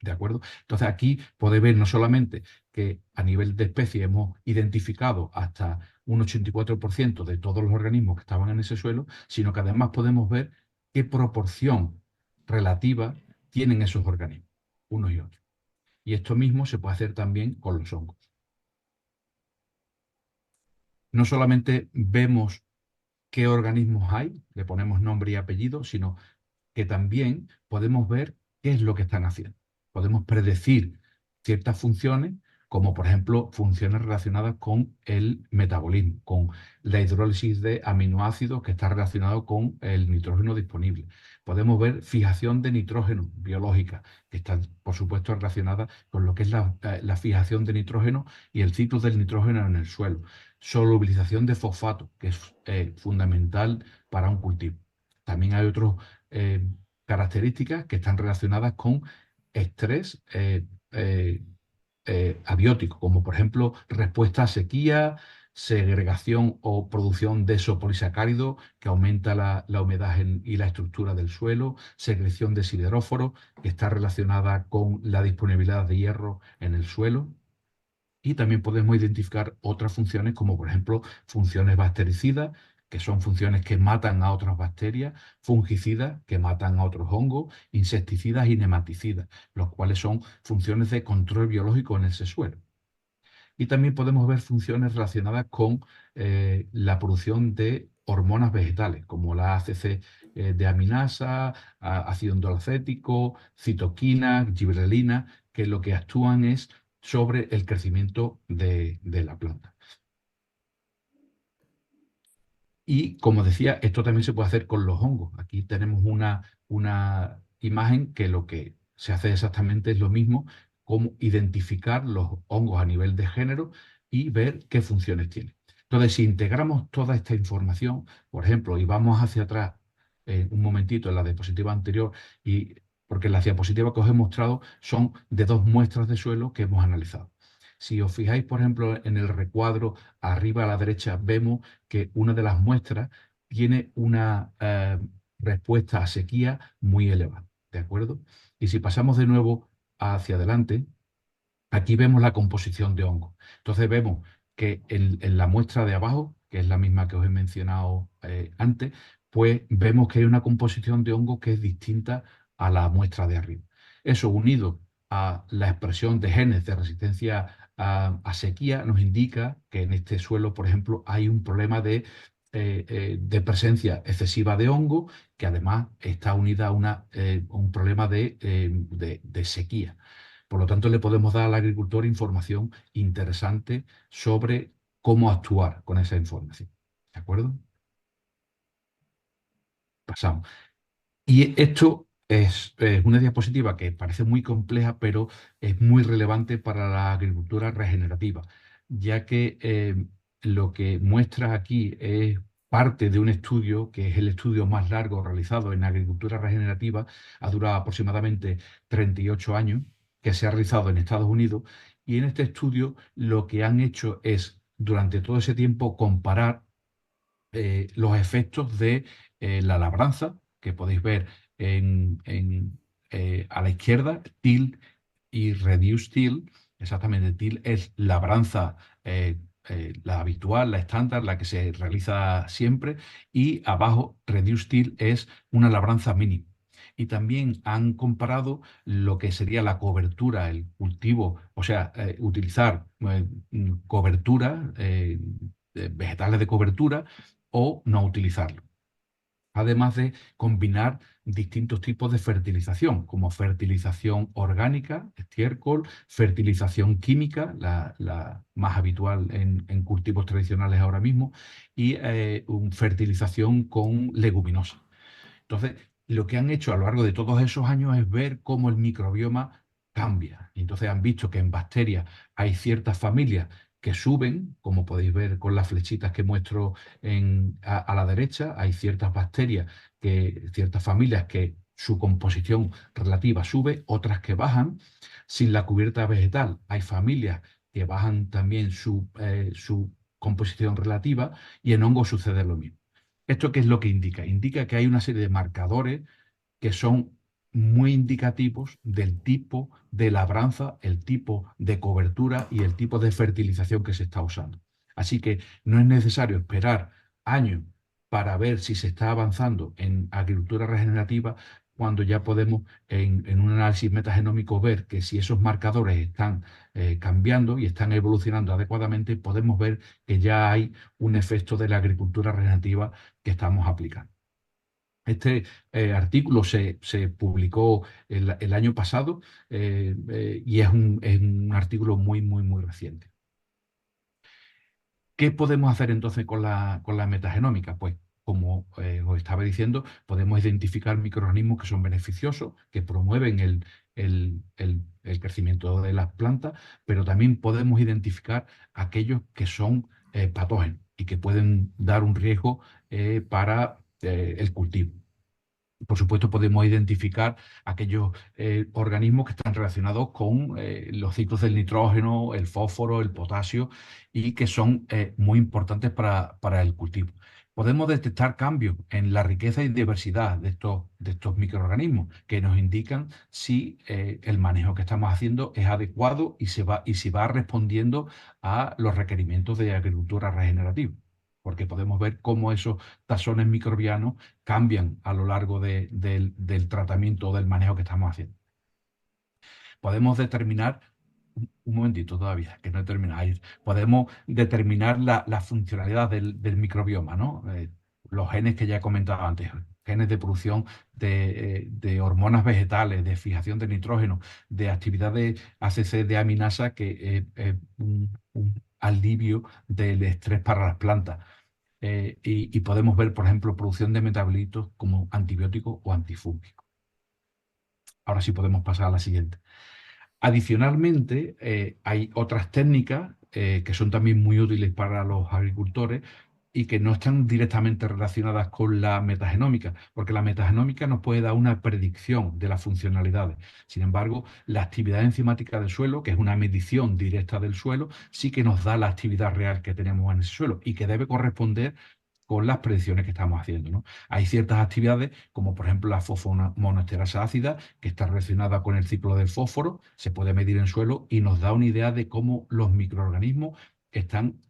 ¿De acuerdo? Entonces aquí podéis ver no solamente que a nivel de especie hemos identificado hasta un 84% de todos los organismos que estaban en ese suelo, sino que además podemos ver qué proporción relativa tienen esos organismos, unos y otros. Y esto mismo se puede hacer también con los hongos. No solamente vemos qué organismos hay, le ponemos nombre y apellido, sino que también podemos ver qué es lo que están haciendo. Podemos predecir ciertas funciones, como por ejemplo funciones relacionadas con el metabolismo, con la hidrólisis de aminoácidos que está relacionado con el nitrógeno disponible. Podemos ver fijación de nitrógeno biológica, que está por supuesto relacionada con lo que es la fijación de nitrógeno y el ciclo del nitrógeno en el suelo. Solubilización de fosfato, que es fundamental para un cultivo. También hay otros características que están relacionadas con estrés abiótico, como por ejemplo respuesta a sequía, segregación o producción de isopolisacáridos que aumenta la humedad y la estructura del suelo, secreción de sideróforos que está relacionada con la disponibilidad de hierro en el suelo. Y también podemos identificar otras funciones como por ejemplo funciones bactericidas, que son funciones que matan a otras bacterias, fungicidas, que matan a otros hongos, insecticidas y nematicidas, los cuales son funciones de control biológico en ese suelo. Y también podemos ver funciones relacionadas con la producción de hormonas vegetales, como la ACC de aminasa, ácido endolacético, citoquina, gibberelina, que lo que actúan es sobre el crecimiento de la planta. Y como decía, esto también se puede hacer con los hongos. Aquí tenemos una imagen que lo que se hace exactamente es lo mismo, como identificar los hongos a nivel de género y ver qué funciones tienen. Entonces, si integramos toda esta información, por ejemplo, y vamos hacia atrás un momentito en la diapositiva anterior, porque las diapositivas que os he mostrado son de 2 muestras de suelo que hemos analizado. Si os fijáis, por ejemplo, en el recuadro arriba a la derecha, vemos que una de las muestras tiene una respuesta a sequía muy elevada, ¿de acuerdo? Y si pasamos de nuevo hacia adelante, aquí vemos la composición de hongos. Entonces vemos que en la muestra de abajo, que es la misma que os he mencionado antes, pues vemos que hay una composición de hongos que es distinta a la muestra de arriba. Eso unido a la expresión de genes de resistencia a sequía nos indica que en este suelo, por ejemplo, hay un problema de presencia excesiva de hongo, que además está unida a un problema de sequía. Por lo tanto, le podemos dar al agricultor información interesante sobre cómo actuar con esa información. ¿De acuerdo? Pasamos. Y esto es una diapositiva que parece muy compleja, pero es muy relevante para la agricultura regenerativa, ya que lo que muestra aquí es parte de un estudio, que es el estudio más largo realizado en agricultura regenerativa, ha durado aproximadamente 38 años, que se ha realizado en Estados Unidos, y en este estudio lo que han hecho es, durante todo ese tiempo, comparar los efectos de la labranza, que podéis ver a la izquierda, till y reduced till. Exactamente, till es labranza, la habitual, la estándar, la que se realiza siempre, y abajo, reduced till es una labranza mínima. Y también han comparado lo que sería la cobertura, el cultivo, o sea, utilizar cobertura, vegetales de cobertura, o no utilizarlo. además de combinar distintos tipos de fertilización, como fertilización orgánica, estiércol, fertilización química, la más habitual en cultivos tradicionales ahora mismo, y fertilización con leguminosas. Entonces, lo que han hecho a lo largo de todos esos años es ver cómo el microbioma cambia. Y entonces han visto que en bacterias hay ciertas familias que suben, como podéis ver con las flechitas que muestro a la derecha, hay ciertas bacterias, ciertas familias que su composición relativa sube, otras que bajan. Sin la cubierta vegetal hay familias que bajan también su composición relativa, y en hongos sucede lo mismo. ¿Esto qué es lo que indica? Indica que hay una serie de marcadores que son muy indicativos del tipo de labranza, el tipo de cobertura y el tipo de fertilización que se está usando. Así que no es necesario esperar años para ver si se está avanzando en agricultura regenerativa, cuando ya podemos en un análisis metagenómico ver que si esos marcadores están cambiando y están evolucionando adecuadamente, podemos ver que ya hay un efecto de la agricultura regenerativa que estamos aplicando. Este artículo se publicó el año pasado, y es un artículo muy, muy, muy reciente. ¿Qué podemos hacer entonces con la metagenómica? Pues, como os estaba diciendo, podemos identificar microorganismos que son beneficiosos, que promueven el crecimiento de las plantas, pero también podemos identificar aquellos que son patógenos y que pueden dar un riesgo para el cultivo. Por supuesto, podemos identificar aquellos organismos que están relacionados con los ciclos del nitrógeno, el fósforo, el potasio, y que son muy importantes para el cultivo. Podemos detectar cambios en la riqueza y diversidad de estos microorganismos, que nos indican si el manejo que estamos haciendo es adecuado y si va respondiendo a los requerimientos de agricultura regenerativa, porque podemos ver cómo esos taxones microbianos cambian a lo largo del tratamiento o del manejo que estamos haciendo. Podemos determinar, un momentito todavía, que no he terminado, podemos determinar la funcionalidad del microbioma, ¿no? Los genes que ya he comentado antes, genes de producción de hormonas vegetales, de fijación de nitrógeno, de actividad de ACC de aminasa, que es un alivio del estrés para las plantas. Y podemos ver, por ejemplo, producción de metabolitos como antibióticos o antifúngicos. Ahora sí podemos pasar a la siguiente. Adicionalmente, hay otras técnicas que son también muy útiles para los agricultores y que no están directamente relacionadas con la metagenómica, porque la metagenómica nos puede dar una predicción de las funcionalidades. Sin embargo, la actividad enzimática del suelo, que es una medición directa del suelo, sí que nos da la actividad real que tenemos en ese suelo y que debe corresponder con las predicciones que estamos haciendo, ¿no? Hay ciertas actividades, como por ejemplo la fosfomonoesterasa ácida, que está relacionada con el ciclo del fósforo, se puede medir en suelo y nos da una idea de cómo los microorganismos están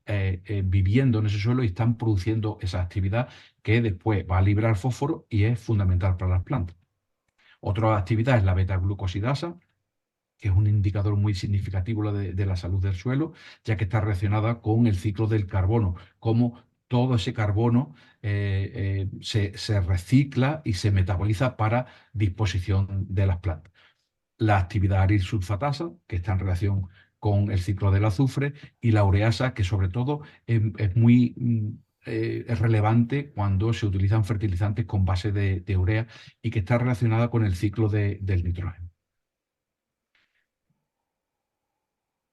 viviendo en ese suelo y están produciendo esa actividad que después va a liberar fósforo y es fundamental para las plantas. Otra actividad es la beta-glucosidasa, que es un indicador muy significativo de la salud del suelo, ya que está relacionada con el ciclo del carbono, cómo todo ese carbono se recicla y se metaboliza para disposición de las plantas. La actividad aryl sulfatasa, que está en relación con el ciclo del azufre, y la ureasa, que sobre todo es muy es relevante cuando se utilizan fertilizantes con base de urea y que está relacionada con el ciclo del nitrógeno.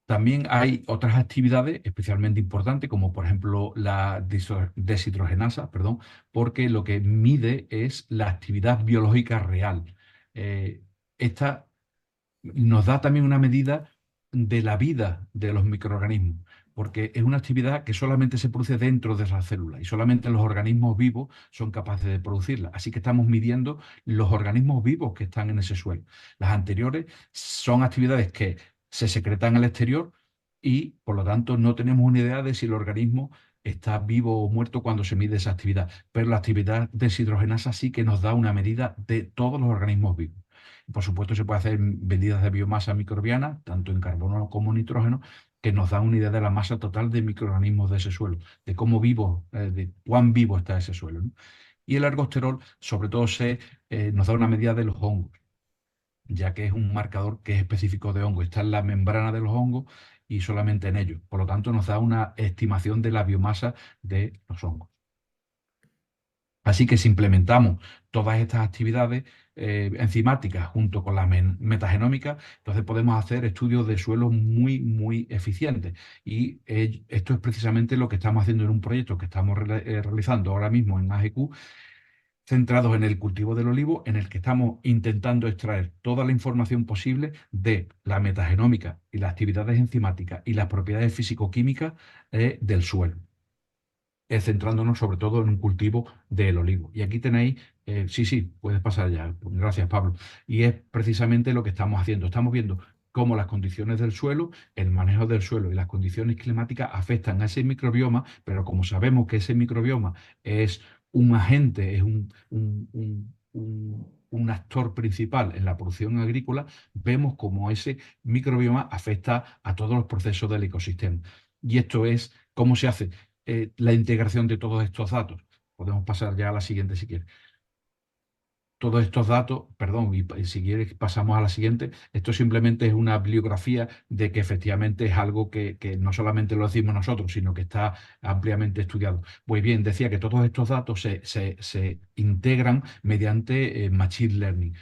También hay otras actividades especialmente importantes, como por ejemplo la deshidrogenasa, perdón, porque lo que mide es la actividad biológica real. Esta nos da también una medida de la vida de los microorganismos, porque es una actividad que solamente se produce dentro de las células y solamente los organismos vivos son capaces de producirla. Así que estamos midiendo los organismos vivos que están en ese suelo. Las anteriores son actividades que se secretan al exterior y, por lo tanto, no tenemos una idea de si el organismo está vivo o muerto cuando se mide esa actividad. Pero la actividad deshidrogenasa sí que nos da una medida de todos los organismos vivos. Por supuesto, se puede hacer medidas de biomasa microbiana, tanto en carbono como nitrógeno, que nos dan una idea de la masa total de microorganismos de ese suelo, de cómo vivo, de cuán vivo está ese suelo, ¿no? Y el ergosterol, sobre todo, nos da una medida de los hongos, ya que es un marcador que es específico de hongo. Está en la membrana de los hongos y solamente en ellos. Por lo tanto, nos da una estimación de la biomasa de los hongos. Así que si implementamos todas estas actividades enzimáticas junto con la metagenómica, entonces podemos hacer estudios de suelo muy, muy eficientes. Y esto es precisamente lo que estamos haciendo en un proyecto que estamos realizando ahora mismo en AGQ, centrados en el cultivo del olivo, en el que estamos intentando extraer toda la información posible de la metagenómica y las actividades enzimáticas y las propiedades físico-químicas del suelo, centrándonos sobre todo en un cultivo del olivo. Y aquí tenéis, sí, puedes pasar ya, gracias Pablo. Y es precisamente lo que estamos haciendo. Estamos viendo cómo las condiciones del suelo, el manejo del suelo y las condiciones climáticas afectan a ese microbioma, pero como sabemos que ese microbioma es un agente, es un actor principal en la producción agrícola, vemos cómo ese microbioma afecta a todos los procesos del ecosistema. Y esto es cómo se hace la integración de todos estos datos. Podemos pasar ya a la siguiente si quieres. Todos estos datos, perdón, y si quieres pasamos a la siguiente, esto simplemente es una bibliografía de que efectivamente es algo que no solamente lo decimos nosotros, sino que está ampliamente estudiado. Pues bien, decía que todos estos datos se integran mediante Machine Learning.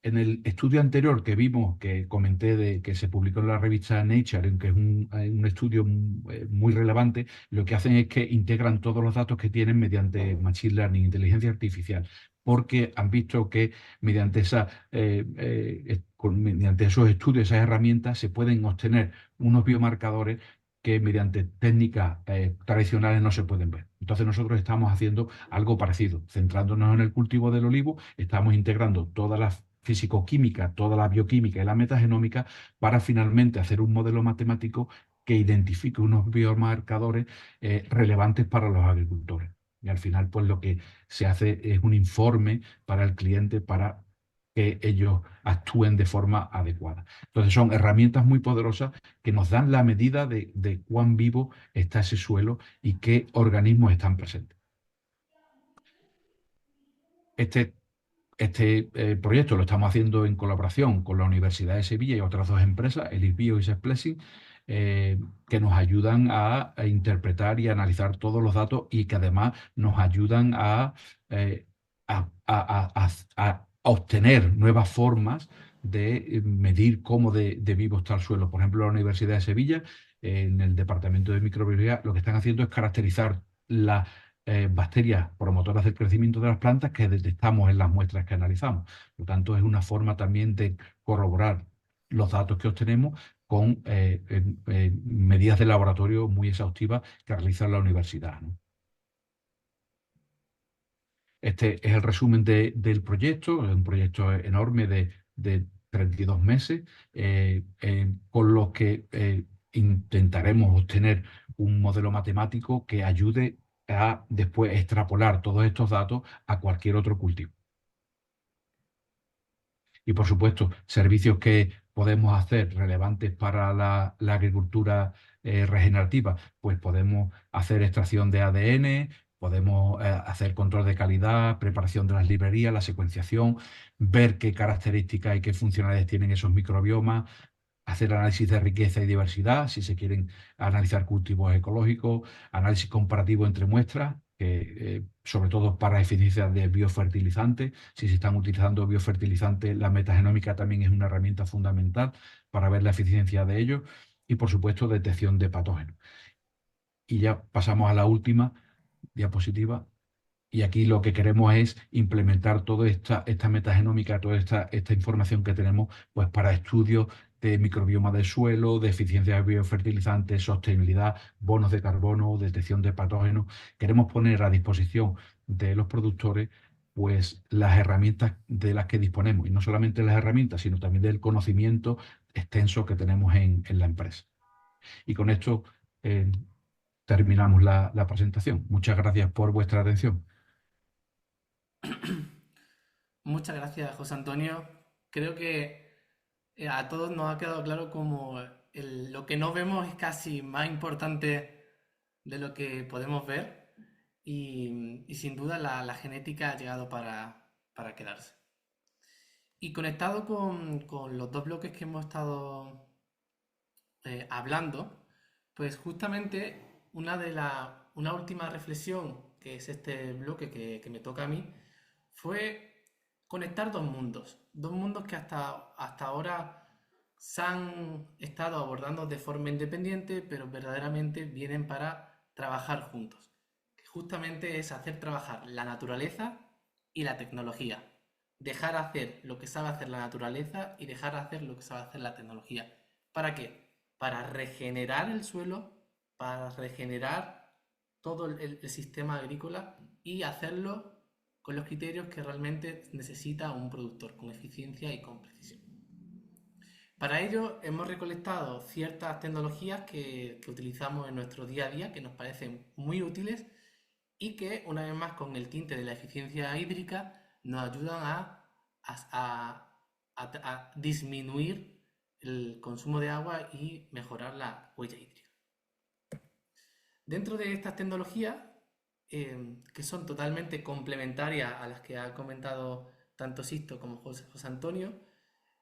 En el estudio anterior que vimos, que comenté de que se publicó en la revista Nature, que es un estudio muy relevante, lo que hacen es que integran todos los datos que tienen mediante Machine Learning, inteligencia artificial, porque han visto que mediante esos estudios, esas herramientas, se pueden obtener unos biomarcadores que mediante técnicas tradicionales no se pueden ver. Entonces nosotros estamos haciendo algo parecido, centrándonos en el cultivo del olivo, estamos integrando todas las físico-química, toda la bioquímica y la metagenómica para finalmente hacer un modelo matemático que identifique unos biomarcadores relevantes para los agricultores. Y al final, pues lo que se hace es un informe para el cliente para que ellos actúen de forma adecuada. Entonces son herramientas muy poderosas que nos dan la medida de cuán vivo está ese suelo y qué organismos están presentes. Este proyecto lo estamos haciendo en colaboración con la Universidad de Sevilla y otras dos empresas, el ISBio y Sesplessing, que nos ayudan a interpretar y analizar todos los datos y que además nos ayudan eh, a obtener nuevas formas de medir cómo de vivo está el suelo. Por ejemplo, la Universidad de Sevilla, en el Departamento de Microbiología, lo que están haciendo es caracterizar la bacterias promotoras del crecimiento de las plantas que detectamos en las muestras que analizamos. Por lo tanto, es una forma también de corroborar los datos que obtenemos con medidas de laboratorio muy exhaustivas que realiza la universidad, ¿no? Este es el resumen del proyecto, es un proyecto enorme de 32 meses, con los que intentaremos obtener un modelo matemático que ayude a después extrapolar todos estos datos a cualquier otro cultivo. Y por supuesto, servicios que podemos hacer relevantes para la agricultura regenerativa, pues podemos hacer extracción de ADN, podemos hacer control de calidad, preparación de las librerías, la secuenciación, ver qué características y qué funcionalidades tienen esos microbiomas, hacer análisis de riqueza y diversidad, si se quieren analizar cultivos ecológicos, análisis comparativo entre muestras, sobre todo para eficiencia de biofertilizantes. Si se están utilizando biofertilizantes, la metagenómica también es una herramienta fundamental para ver la eficiencia de ellos y, por supuesto, detección de patógenos. Y ya pasamos a la última diapositiva. Y aquí lo que queremos es implementar toda esta metagenómica, toda esta información que tenemos, pues para estudios de microbioma del suelo, de eficiencia de biofertilizantes, sostenibilidad, bonos de carbono, detección de patógenos. Queremos poner a disposición de los productores pues las herramientas de las que disponemos, y no solamente las herramientas, sino también del conocimiento extenso que tenemos en la empresa. Y con esto terminamos la presentación. Muchas gracias por vuestra atención. Muchas gracias, José Antonio. Creo que a todos nos ha quedado claro como lo que no vemos es casi más importante de lo que podemos ver. y sin duda la genética ha llegado para quedarse. Y conectado con los dos bloques que hemos estado hablando, pues justamente una última reflexión, que es este bloque que me toca a mí, fue conectar dos mundos que hasta ahora se han estado abordando de forma independiente, pero verdaderamente vienen para trabajar juntos, que justamente es hacer trabajar la naturaleza y la tecnología, dejar hacer lo que sabe hacer la naturaleza y dejar hacer lo que sabe hacer la tecnología. ¿Para qué? Para regenerar el suelo, para regenerar todo el sistema agrícola y hacerlo con los criterios que realmente necesita un productor, con eficiencia y con precisión. Para ello hemos recolectado ciertas tecnologías que utilizamos en nuestro día a día, que nos parecen muy útiles y que, una vez más, con el tinte de la eficiencia hídrica, nos ayudan a disminuir el consumo de agua y mejorar la huella hídrica. Dentro de estas tecnologías, que son totalmente complementarias a las que ha comentado tanto Sisto como José Antonio,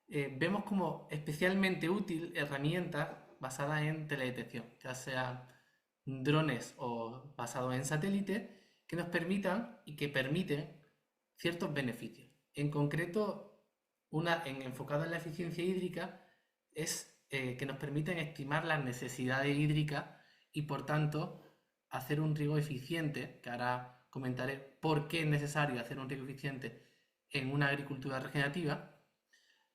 vemos como especialmente útil herramientas basadas en teledetección, ya sea drones o basados en satélites, que nos permitan y que permiten ciertos beneficios. En concreto, enfocada en la eficiencia hídrica, es que nos permiten estimar las necesidades hídricas y, por tanto, hacer un riego eficiente, que ahora comentaré por qué es necesario hacer un riego eficiente en una agricultura regenerativa.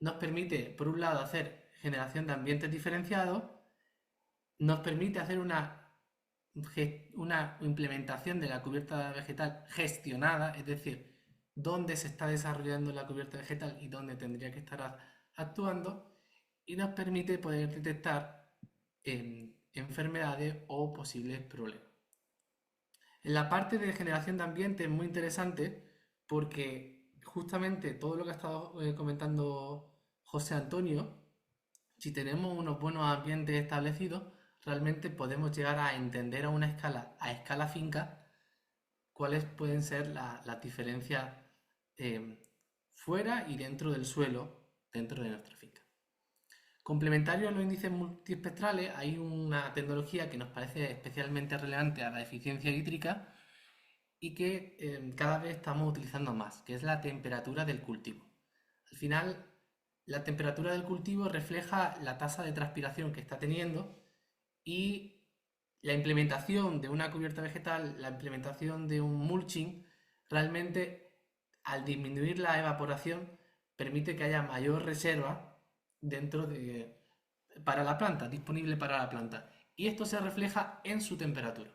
Nos permite, por un lado, hacer generación de ambientes diferenciados, nos permite hacer una implementación de la cubierta vegetal gestionada, es decir, dónde se está desarrollando la cubierta vegetal y dónde tendría que estar actuando, y nos permite poder detectar enfermedades o posibles problemas. En la parte de generación de ambiente es muy interesante porque justamente todo lo que ha estado comentando José Antonio, si tenemos unos buenos ambientes establecidos, realmente podemos llegar a entender a escala finca, cuáles pueden ser las diferencias fuera y dentro del suelo, dentro de nuestra finca. Complementario a los índices multiespectrales, hay una tecnología que nos parece especialmente relevante a la eficiencia hídrica y que cada vez estamos utilizando más, que es la temperatura del cultivo. Al final, la temperatura del cultivo refleja la tasa de transpiración que está teniendo y la implementación de una cubierta vegetal, la implementación de un mulching, realmente al disminuir la evaporación permite que haya mayor reserva para la planta, disponible para la planta. Y esto se refleja en su temperatura.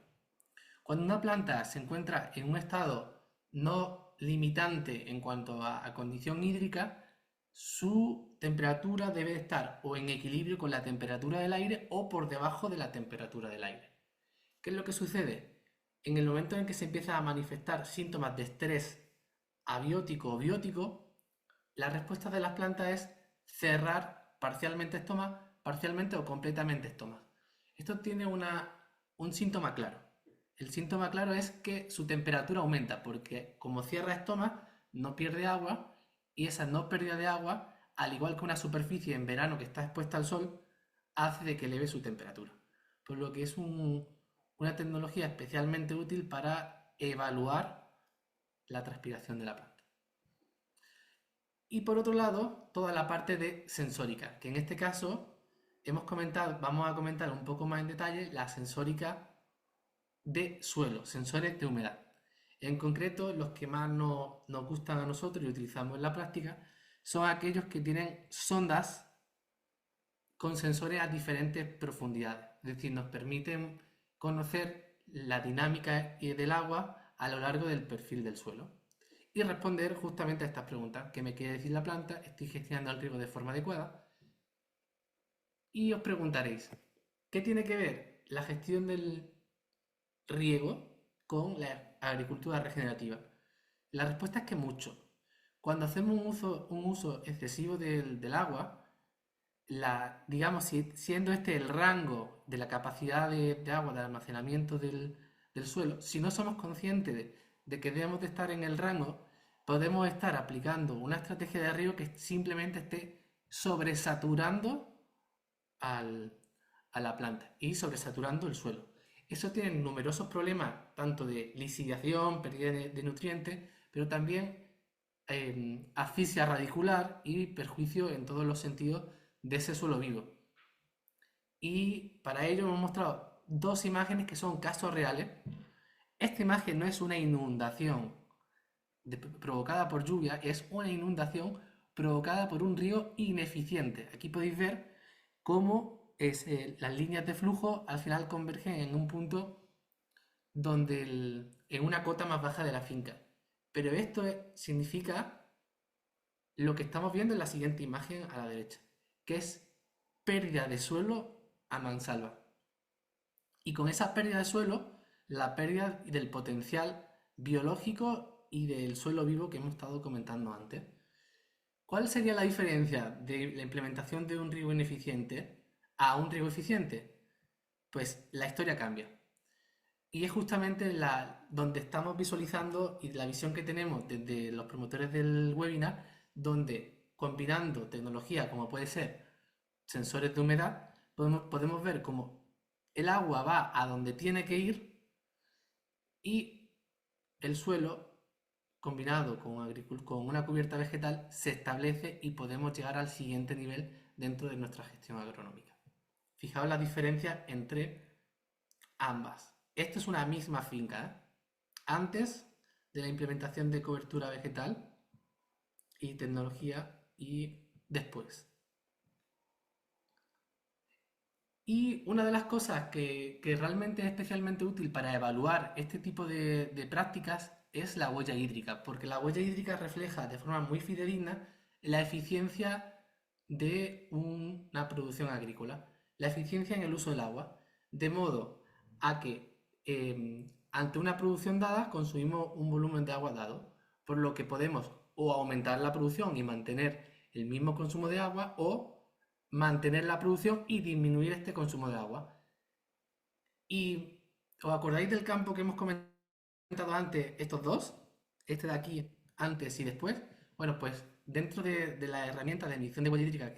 Cuando una planta se encuentra en un estado no limitante en cuanto a condición hídrica, su temperatura debe estar o en equilibrio con la temperatura del aire o por debajo de la temperatura del aire. ¿Qué es lo que sucede? En el momento en que se empiezan a manifestar síntomas de estrés abiótico o biótico, la respuesta de las plantas es cerrar parcialmente estomas, parcialmente o completamente estomas. Esto tiene un síntoma claro. El síntoma claro es que su temperatura aumenta porque como cierra estomas no pierde agua y esa no pérdida de agua, al igual que una superficie en verano que está expuesta al sol, hace de que eleve su temperatura. Por lo que es una tecnología especialmente útil para evaluar la transpiración de la planta. Y por otro lado, toda la parte de sensórica, que en este caso vamos a comentar un poco más en detalle la sensórica de suelo, sensores de humedad. En concreto, los que más nos gustan a nosotros y utilizamos en la práctica son aquellos que tienen sondas con sensores a diferentes profundidades. Es decir, nos permiten conocer la dinámica del agua a lo largo del perfil del suelo y responder justamente a estas preguntas. ¿Qué me quiere decir la planta? ¿Estoy gestionando el riego de forma adecuada? Y os preguntaréis, ¿qué tiene que ver la gestión del riego con la agricultura regenerativa? La respuesta es que mucho. Cuando hacemos un uso excesivo del agua, digamos, siendo este el rango de la capacidad de agua, de almacenamiento del suelo, si no somos conscientes de que debemos de estar en el rango, podemos estar aplicando una estrategia de riego que simplemente esté sobresaturando a la planta y sobresaturando el suelo. Eso tiene numerosos problemas, tanto de lisiación, pérdida de nutrientes, pero también asfixia radicular y perjuicio en todos los sentidos de ese suelo vivo. Y para ello hemos mostrado dos imágenes que son casos reales. Esta imagen no es una inundación provocada por lluvia, es una inundación provocada por un río ineficiente. Aquí podéis ver cómo las líneas de flujo al final convergen en un punto en una cota más baja de la finca. Pero esto significa lo que estamos viendo en la siguiente imagen a la derecha, que es pérdida de suelo a mansalva. Y con esa pérdida de suelo, la pérdida del potencial biológico y del suelo vivo que hemos estado comentando antes. ¿Cuál sería la diferencia de la implementación de un riego ineficiente a un riego eficiente? Pues la historia cambia. Y es justamente donde estamos visualizando y la visión que tenemos desde los promotores del webinar, donde combinando tecnología como puede ser sensores de humedad, podemos ver cómo el agua va a donde tiene que ir y el suelo, combinado con una cubierta vegetal, se establece y podemos llegar al siguiente nivel dentro de nuestra gestión agronómica. Fijaos la diferencia entre ambas. Esto es una misma finca, ¿eh? Antes de la implementación de cobertura vegetal y tecnología y después. Y una de las cosas que realmente es especialmente útil para evaluar este tipo de prácticas es la huella hídrica, porque la huella hídrica refleja de forma muy fidedigna la eficiencia de una producción agrícola, la eficiencia en el uso del agua, de modo a que ante una producción dada consumimos un volumen de agua dado, por lo que podemos o aumentar la producción y mantener el mismo consumo de agua o mantener la producción y disminuir este consumo de agua. ¿Y os acordáis del campo que hemos comentado antes, estos dos? Este de aquí, antes y después. Bueno, pues dentro de la herramienta de medición de huella hídrica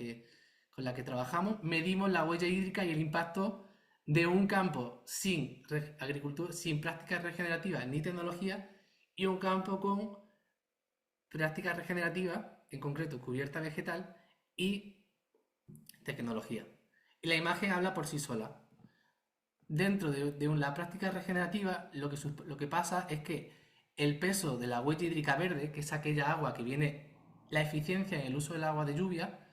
con la que trabajamos, medimos la huella hídrica y el impacto de un campo sin agricultura, sin prácticas regenerativas ni tecnología, y un campo con prácticas regenerativas, en concreto cubierta vegetal y tecnología. Y la imagen habla por sí sola. Dentro de la práctica regenerativa, lo que pasa es que el peso de la huella hídrica verde, que es aquella agua que viene, la eficiencia en el uso del agua de lluvia,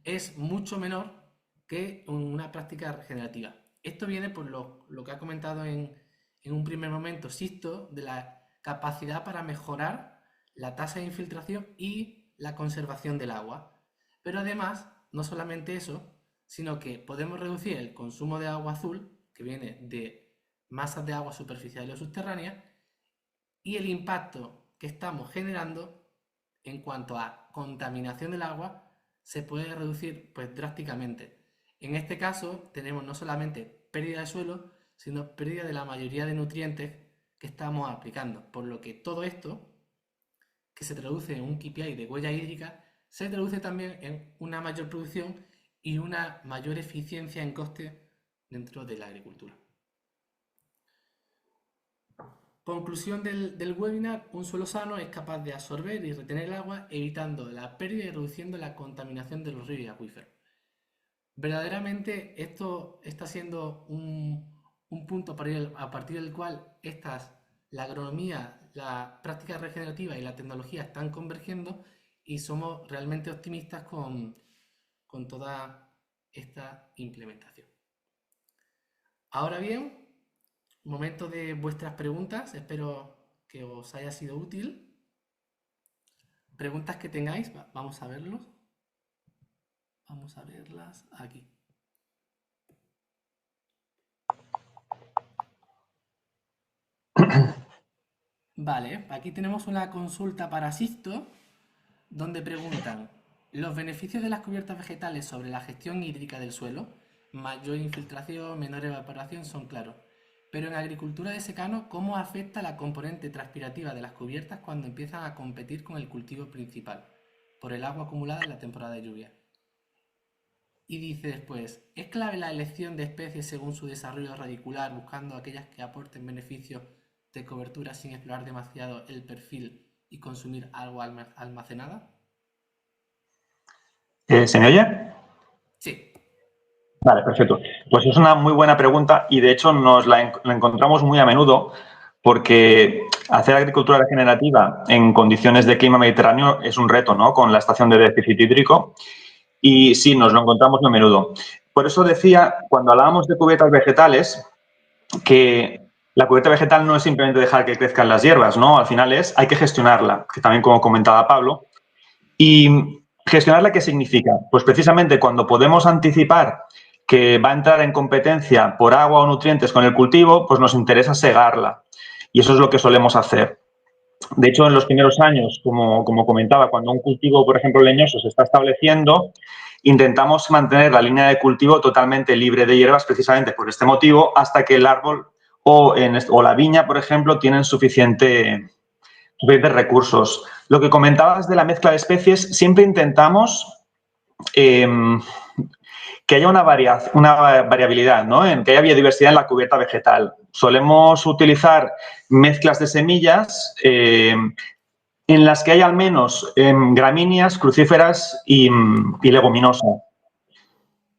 es mucho menor que una práctica regenerativa. Esto viene por lo que ha comentado en un primer momento Sisto, de la capacidad para mejorar la tasa de infiltración y la conservación del agua. Pero además, no solamente eso, sino que podemos reducir el consumo de agua azul, que viene de masas de agua superficiales o subterráneas, y el impacto que estamos generando en cuanto a contaminación del agua se puede reducir pues drásticamente. En este caso tenemos no solamente pérdida de suelo, sino pérdida de la mayoría de nutrientes que estamos aplicando, por lo que todo esto, que se traduce en un KPI de huella hídrica, se traduce también en una mayor producción y una mayor eficiencia en coste dentro de la agricultura. Conclusión del webinar: un suelo sano es capaz de absorber y retener el agua, evitando la pérdida y reduciendo la contaminación de los ríos y acuíferos. Verdaderamente esto está siendo un punto a partir del cual la agronomía, la práctica regenerativa y la tecnología están convergiendo, y somos realmente optimistas con toda esta implementación. Ahora bien, momento de vuestras preguntas, espero que os haya sido útil. Preguntas que tengáis, vamos a verlos. Vamos a verlas aquí. Vale, aquí tenemos una consulta para Sisto, donde preguntan: los beneficios de las cubiertas vegetales sobre la gestión hídrica del suelo, mayor infiltración, menor evaporación, son claros. Pero en agricultura de secano, ¿cómo afecta la componente transpirativa de las cubiertas cuando empiezan a competir con el cultivo principal por el agua acumulada en la temporada de lluvia? Y dice después, ¿es clave la elección de especies según su desarrollo radicular, buscando aquellas que aporten beneficios de cobertura sin explorar demasiado el perfil y consumir agua almacenada? ¿Se me oye? Sí. Vale, perfecto. Pues es una muy buena pregunta y de hecho nos la encontramos muy a menudo porque hacer agricultura regenerativa en condiciones de clima mediterráneo es un reto, ¿no? Con la estación de déficit hídrico y sí, nos lo encontramos muy a menudo. Por eso decía, cuando hablábamos de cubiertas vegetales, que la cubierta vegetal no es simplemente dejar que crezcan las hierbas, ¿no? Al final hay que gestionarla, que también como comentaba Pablo. ¿Y gestionarla qué significa? Pues precisamente cuando podemos anticipar que va a entrar en competencia por agua o nutrientes con el cultivo, pues nos interesa segarla. Y eso es lo que solemos hacer. De hecho, en los primeros años, como comentaba, cuando un cultivo, por ejemplo, leñoso se está estableciendo, intentamos mantener la línea de cultivo totalmente libre de hierbas precisamente por este motivo hasta que el árbol o la viña, por ejemplo, tienen suficientes recursos. Lo que comentabas de la mezcla de especies, siempre intentamos eh, que haya una variabilidad, ¿no? Que haya biodiversidad en la cubierta vegetal. Solemos utilizar mezclas de semillas en las que hay al menos gramíneas, crucíferas y leguminosas.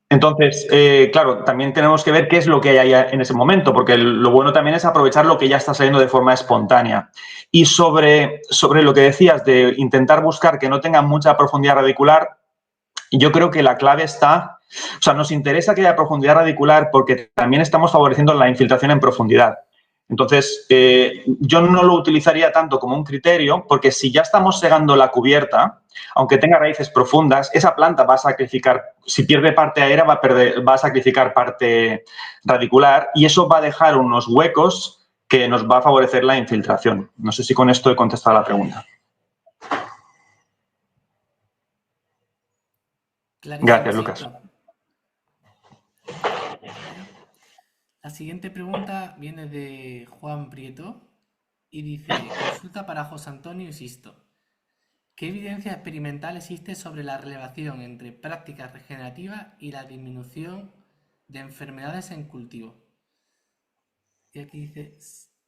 Entonces, claro, también tenemos que ver qué es lo que hay en ese momento, porque lo bueno también es aprovechar lo que ya está saliendo de forma espontánea. Y sobre lo que decías de intentar buscar que no tenga mucha profundidad radicular, yo creo que la clave está, o sea, nos interesa que haya profundidad radicular porque también estamos favoreciendo la infiltración en profundidad. Entonces, yo no lo utilizaría tanto como un criterio, porque si ya estamos segando la cubierta, aunque tenga raíces profundas, esa planta va a sacrificar, si pierde parte aérea, va a sacrificar parte radicular y eso va a dejar unos huecos que nos va a favorecer la infiltración. No sé si con esto he contestado la pregunta. Clarísimo, Gracias, Lucas. Sixto. Bueno, la siguiente pregunta viene de Juan Prieto y dice, consulta para José Antonio y Sisto. ¿Qué evidencia experimental existe sobre la relación entre prácticas regenerativas y la disminución de enfermedades en cultivo? Y aquí dice,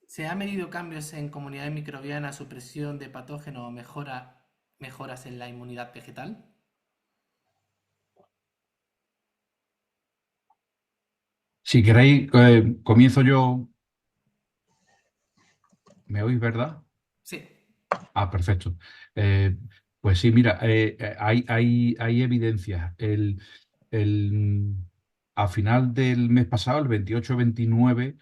¿se han medido cambios en comunidades microbianas, supresión de patógenos o mejoras en la inmunidad vegetal? Si queréis, comienzo yo. ¿Me oís, verdad? Sí. Ah, perfecto. Eh, pues sí, mira, hay evidencias. El- a final del mes pasado, el 28-29,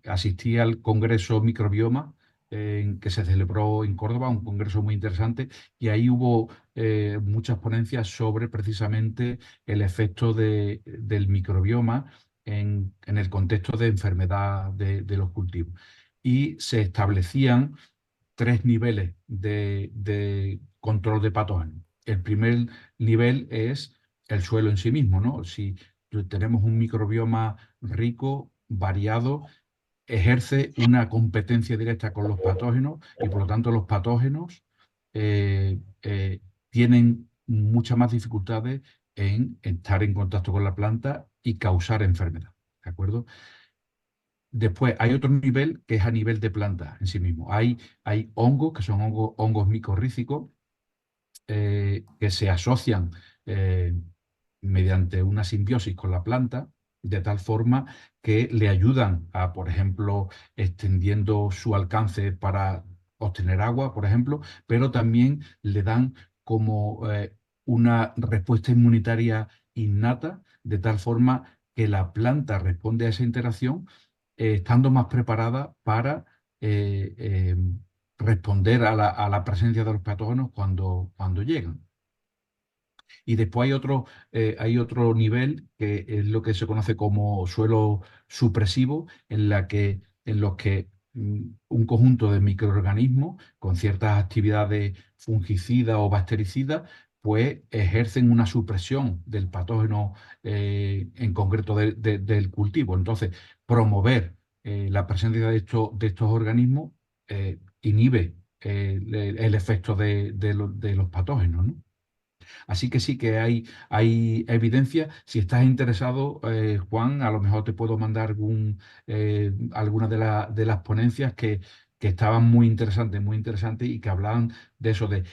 asistí al Congreso Microbioma que se celebró en Córdoba, un congreso muy interesante, y ahí hubo muchas ponencias sobre precisamente el efecto del microbioma en el contexto de enfermedad de los cultivos. Y se establecían tres niveles de control de patógenos. El primer nivel es el suelo en sí mismo, ¿no? Si tenemos un microbioma rico, variado, ejerce una competencia directa con los patógenos y por lo tanto los patógenos tienen muchas más dificultades en estar en contacto con la planta y causar enfermedad, ¿de acuerdo? Después hay otro nivel que es a nivel de planta en sí mismo. Hay hongos, que son hongos micorrícicos, que se asocian eh, mediante una simbiosis con la planta, de tal forma que le ayudan a, por ejemplo, extendiendo su alcance para obtener agua, por ejemplo, pero también le dan como una respuesta inmunitaria innata, de tal forma que la planta responde a esa interacción estando más preparada para responder a la presencia de los patógenos cuando llegan. Y después hay otro nivel que es lo que se conoce como suelo supresivo, en los que un conjunto de microorganismos con ciertas actividades fungicidas o bactericidas pues ejercen una supresión del patógeno en concreto del cultivo. Entonces, promover la presencia de estos organismos inhibe el efecto de los patógenos, ¿no? Así que sí que hay evidencia. Si estás interesado, Juan, a lo mejor te puedo mandar alguna de las ponencias que estaban muy interesantes y que hablaban de eso, de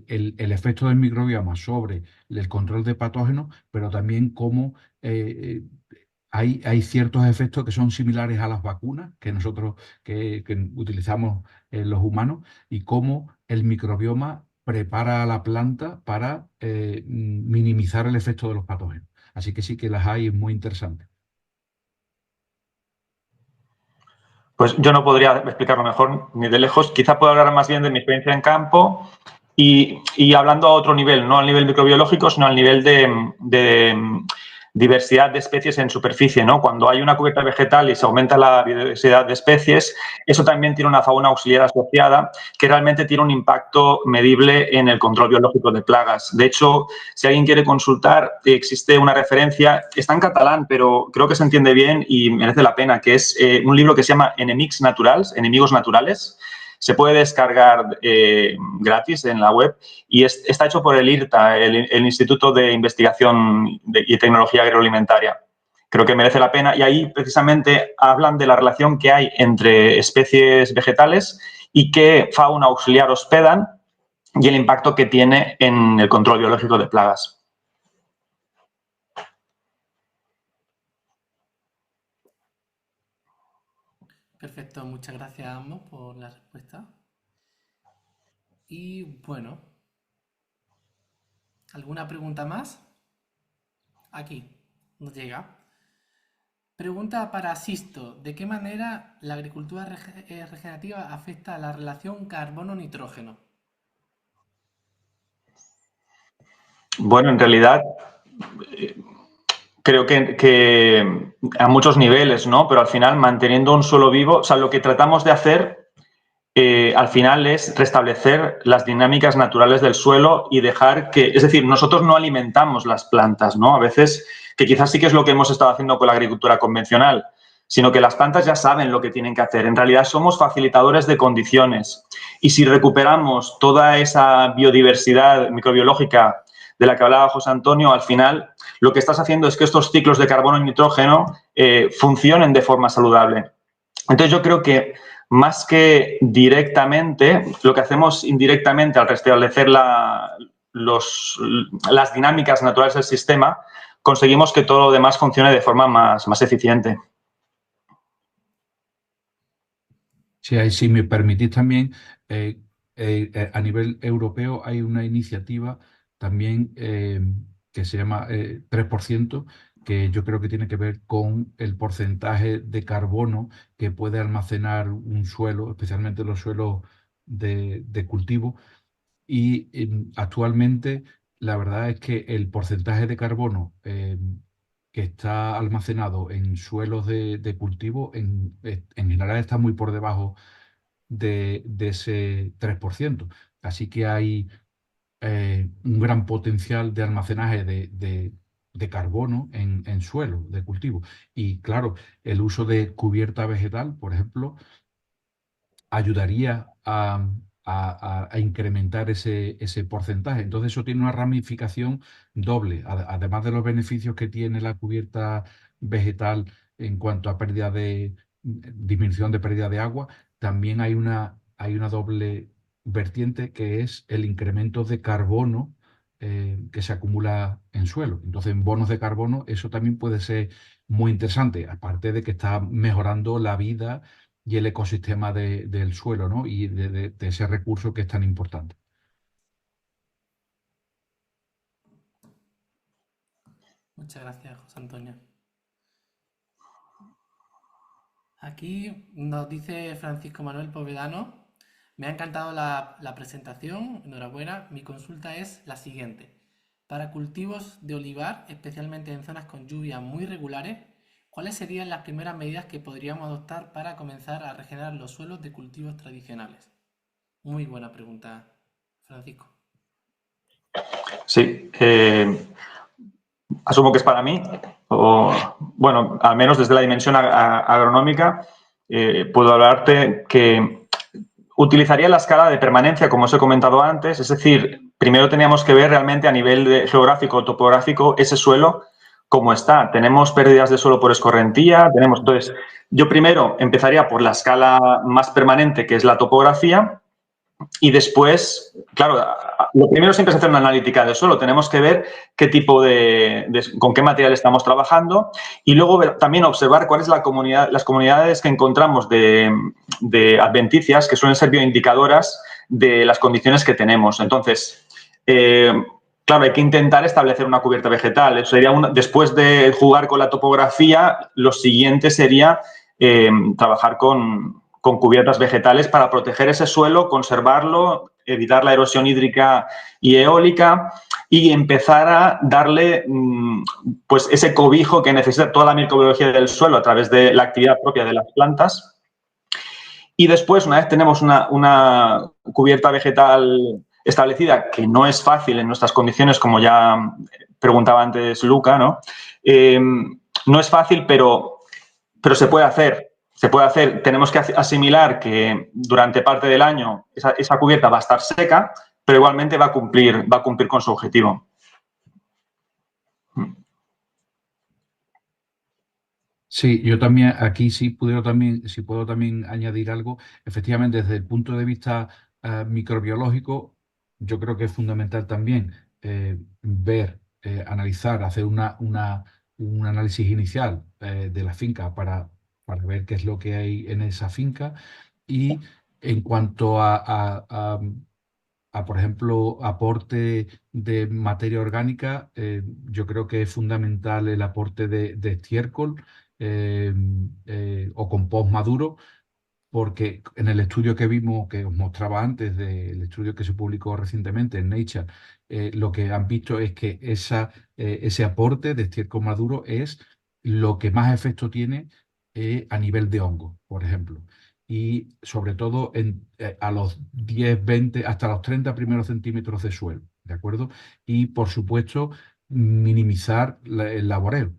el efecto del microbioma sobre el control de patógenos, pero también cómo hay ciertos efectos que son similares a las vacunas que nosotros que utilizamos los humanos y cómo el microbioma prepara a la planta para minimizar el efecto de los patógenos. Así que sí que las hay, es muy interesante. Pues yo no podría explicarlo mejor ni de lejos. Quizá puedo hablar más bien de mi experiencia en campo y hablando a otro nivel, no al nivel microbiológico, sino al nivel de diversidad de especies en superficie, ¿no? Cuando hay una cubierta vegetal y se aumenta la biodiversidad de especies, eso también tiene una fauna auxiliar asociada que realmente tiene un impacto medible en el control biológico de plagas. De hecho, si alguien quiere consultar, existe una referencia, está en catalán, pero creo que se entiende bien y merece la pena, que es un libro que se llama Enemics Naturals, Enemigos Naturales. Se puede descargar gratis en la web y está hecho por el IRTA, el Instituto de Investigación y Tecnología Agroalimentaria. Creo que merece la pena y ahí precisamente hablan de la relación que hay entre especies vegetales y qué fauna auxiliar hospedan y el impacto que tiene en el control biológico de plagas. Perfecto, muchas gracias a ambos por la respuesta. Y bueno, ¿alguna pregunta más? Aquí nos llega. Pregunta para Sisto. ¿De qué manera la agricultura regenerativa afecta a la relación carbono-nitrógeno? Bueno, en realidad creo que a muchos niveles, ¿no? Pero al final manteniendo un suelo vivo, o sea, lo que tratamos de hacer al final es restablecer las dinámicas naturales del suelo y dejar que, es decir, nosotros no alimentamos las plantas, ¿no? A veces, que quizás sí que es lo que hemos estado haciendo con la agricultura convencional, sino que las plantas ya saben lo que tienen que hacer. En realidad somos facilitadores de condiciones y si recuperamos toda esa biodiversidad microbiológica de la que hablaba José Antonio, al final lo que estás haciendo es que estos ciclos de carbono y nitrógeno funcionen de forma saludable. Entonces yo creo que más que directamente, lo que hacemos indirectamente al restablecer las dinámicas naturales del sistema, conseguimos que todo lo demás funcione de forma más eficiente. Si me permitís también, a nivel europeo hay una iniciativa también que se llama 3%, que yo creo que tiene que ver con el porcentaje de carbono que puede almacenar un suelo, especialmente los suelos de cultivo. Y actualmente la verdad es que el porcentaje de carbono que está almacenado en suelos de cultivo en general está muy por debajo de ese 3%. Así que hay un gran potencial de almacenaje de carbono en suelo de cultivo. Y claro, el uso de cubierta vegetal, por ejemplo, ayudaría a incrementar ese porcentaje. Entonces eso tiene una ramificación doble. Además de los beneficios que tiene la cubierta vegetal en cuanto a pérdida de disminución de pérdida de agua, también hay una doble vertiente que es el incremento de carbono que se acumula en suelo. Entonces, en bonos de carbono, eso también puede ser muy interesante, aparte de que está mejorando la vida y el ecosistema del suelo, ¿no? Y de ese recurso que es tan importante. Muchas gracias, José Antonio. Aquí nos dice Francisco Manuel Povedano. Me ha encantado la presentación, enhorabuena. Mi consulta es la siguiente. Para cultivos de olivar, especialmente en zonas con lluvias muy regulares, ¿cuáles serían las primeras medidas que podríamos adoptar para comenzar a regenerar los suelos de cultivos tradicionales? Muy buena pregunta, Francisco. Sí, asumo que es para mí, o bueno, al menos desde la dimensión agronómica, puedo hablarte que utilizaría la escala de permanencia, como os he comentado antes, es decir, primero teníamos que ver realmente a nivel geográfico, topográfico, ese suelo, cómo está. Tenemos pérdidas de suelo por escorrentía, entonces, yo primero empezaría por la escala más permanente, que es la topografía, y después, claro, lo primero siempre es hacer una analítica del suelo. Tenemos que ver qué tipo con qué material estamos trabajando y luego también observar cuál es las comunidades que encontramos de adventicias que suelen ser bioindicadoras de las condiciones que tenemos. Entonces, claro, hay que intentar establecer una cubierta vegetal. Después de jugar con la topografía, lo siguiente sería trabajar con cubiertas vegetales para proteger ese suelo, conservarlo, evitar la erosión hídrica y eólica y empezar a darle pues ese cobijo que necesita toda la microbiología del suelo a través de la actividad propia de las plantas. Y después, una vez tenemos una cubierta vegetal establecida, que no es fácil en nuestras condiciones, como ya preguntaba antes Luca, ¿no? No es fácil, pero se puede hacer. Se puede hacer. Tenemos que asimilar que durante parte del año esa cubierta va a estar seca, pero igualmente va a cumplir con su objetivo. Sí, yo también aquí sí puedo también añadir algo. Efectivamente, desde el punto de vista microbiológico, yo creo que es fundamental también ver, analizar, hacer un análisis inicial de la finca para ver qué es lo que hay en esa finca. Y en cuanto por ejemplo, aporte de materia orgánica, yo creo que es fundamental el aporte de estiércol eh, o compost maduro, porque en el estudio que vimos, que os mostraba antes, del estudio que se publicó recientemente en Nature, lo que han visto es que ese aporte de estiércol maduro es lo que más efecto tiene a nivel de hongo, por ejemplo. Y sobre todo a los 10, 20, hasta los 30 primeros centímetros de suelo, ¿de acuerdo? Y por supuesto, minimizar el laboreo.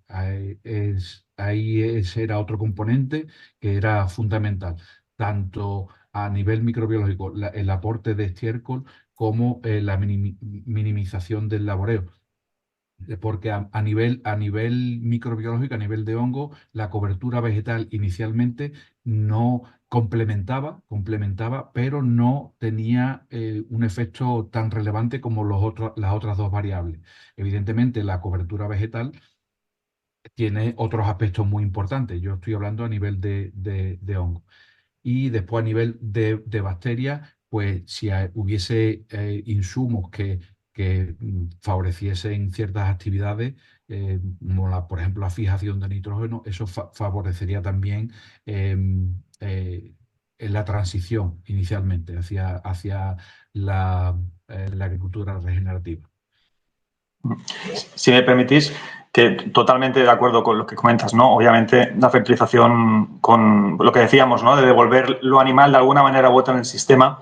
Ahí ese era otro componente que era fundamental, tanto a nivel microbiológico, el aporte de estiércol como la minimización del laboreo. Porque a nivel microbiológico, a nivel de hongo, la cobertura vegetal inicialmente no complementaba, pero no tenía un efecto tan relevante como las otras dos variables. Evidentemente, la cobertura vegetal tiene otros aspectos muy importantes. Yo estoy hablando a nivel de hongo. Y después a nivel de bacterias, pues si hubiese insumos que favoreciesen ciertas actividades, como por ejemplo la fijación de nitrógeno, eso favorecería también en la transición inicialmente hacia la agricultura regenerativa. Si me permitís, que totalmente de acuerdo con lo que comentas, ¿no? Obviamente la fertilización con lo que decíamos, ¿no? De devolver lo animal de alguna manera u otra en el sistema.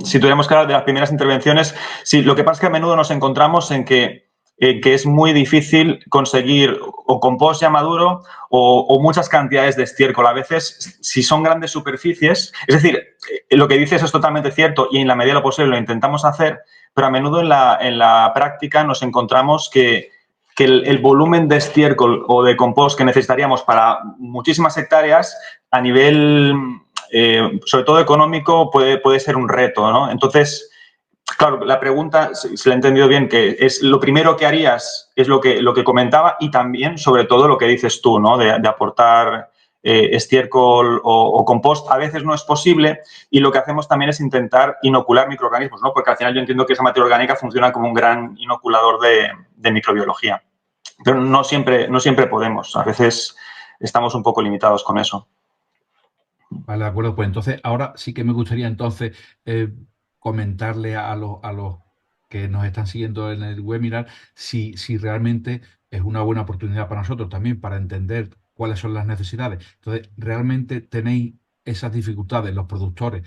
Si tuviéramos que hablar de las primeras intervenciones, sí, lo que pasa es que a menudo nos encontramos en que es muy difícil conseguir o compost ya maduro o muchas cantidades de estiércol. A veces, si son grandes superficies, es decir, lo que dices es totalmente cierto y en la medida de lo posible lo intentamos hacer, pero a menudo en la práctica nos encontramos que el volumen de estiércol o de compost que necesitaríamos para muchísimas hectáreas a nivel, sobre todo económico, puede ser un reto, ¿no? Entonces, claro, la pregunta, si la he entendido bien, que es lo primero que harías, es lo que comentaba y también, sobre todo, lo que dices tú, ¿no? De aportar estiércol o compost. A veces no es posible y lo que hacemos también es intentar inocular microorganismos, ¿no? Porque al final yo entiendo que esa materia orgánica funciona como un gran inoculador de microbiología. Pero no siempre podemos. A veces estamos un poco limitados con eso. Vale, de acuerdo. Pues entonces, ahora sí que me gustaría entonces comentarle a los que nos están siguiendo en el webinar si realmente es una buena oportunidad para nosotros también para entender cuáles son las necesidades. Entonces, ¿realmente tenéis esas dificultades, los productores,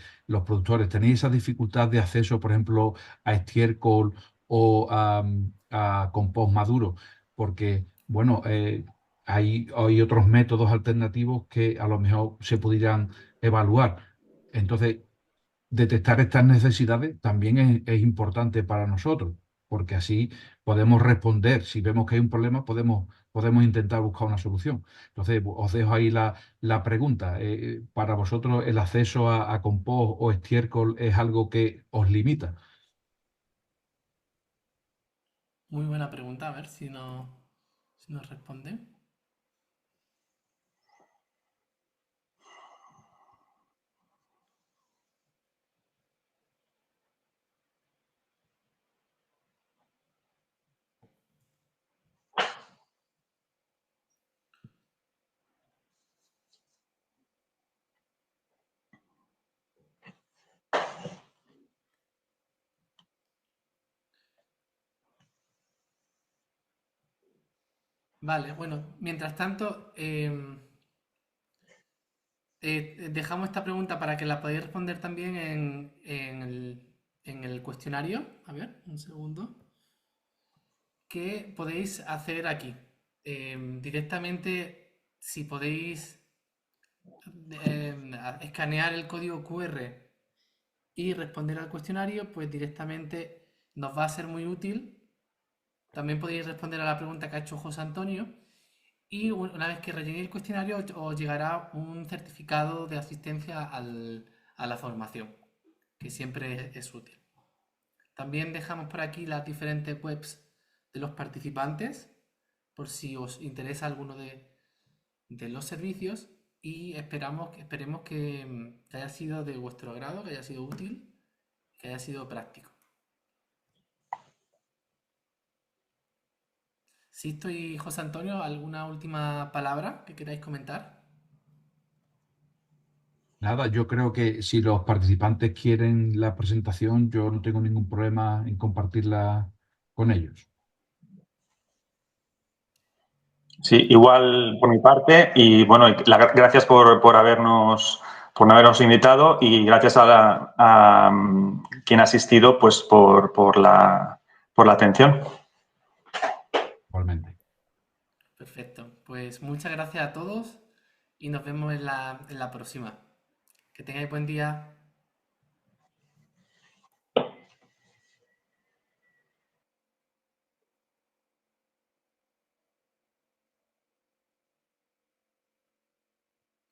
tenéis esa dificultad de acceso, por ejemplo, a estiércol o a compost maduro, porque, bueno, hay otros métodos alternativos que a lo mejor se pudieran evaluar. Entonces, detectar estas necesidades también es importante para nosotros, porque así podemos responder. Si vemos que hay un problema, podemos intentar buscar una solución. Entonces, os dejo ahí la pregunta. ¿Para vosotros el acceso a compost o estiércol es algo que os limita? Muy buena pregunta, a ver si nos responde. Vale, bueno, mientras tanto, dejamos esta pregunta para que la podáis responder también en el cuestionario. A ver, un segundo. ¿Qué podéis hacer aquí? Directamente, si podéis escanear el código QR y responder al cuestionario, pues directamente nos va a ser muy útil. También podéis responder a la pregunta que ha hecho José Antonio. Y una vez que rellenéis el cuestionario, os llegará un certificado de asistencia a la formación, que siempre es útil. También dejamos por aquí las diferentes webs de los participantes, por si os interesa alguno de los servicios. Y esperemos que haya sido de vuestro agrado, que haya sido útil, que haya sido práctico. Sisto y José Antonio, ¿alguna última palabra que queráis comentar? Nada, yo creo que si los participantes quieren la presentación, yo no tengo ningún problema en compartirla con ellos. Sí, igual por mi parte. Y bueno, gracias por habernos invitado y gracias a quien ha asistido pues por la atención. Igualmente. Perfecto. Pues muchas gracias a todos y nos vemos en la próxima. Que tengáis buen día.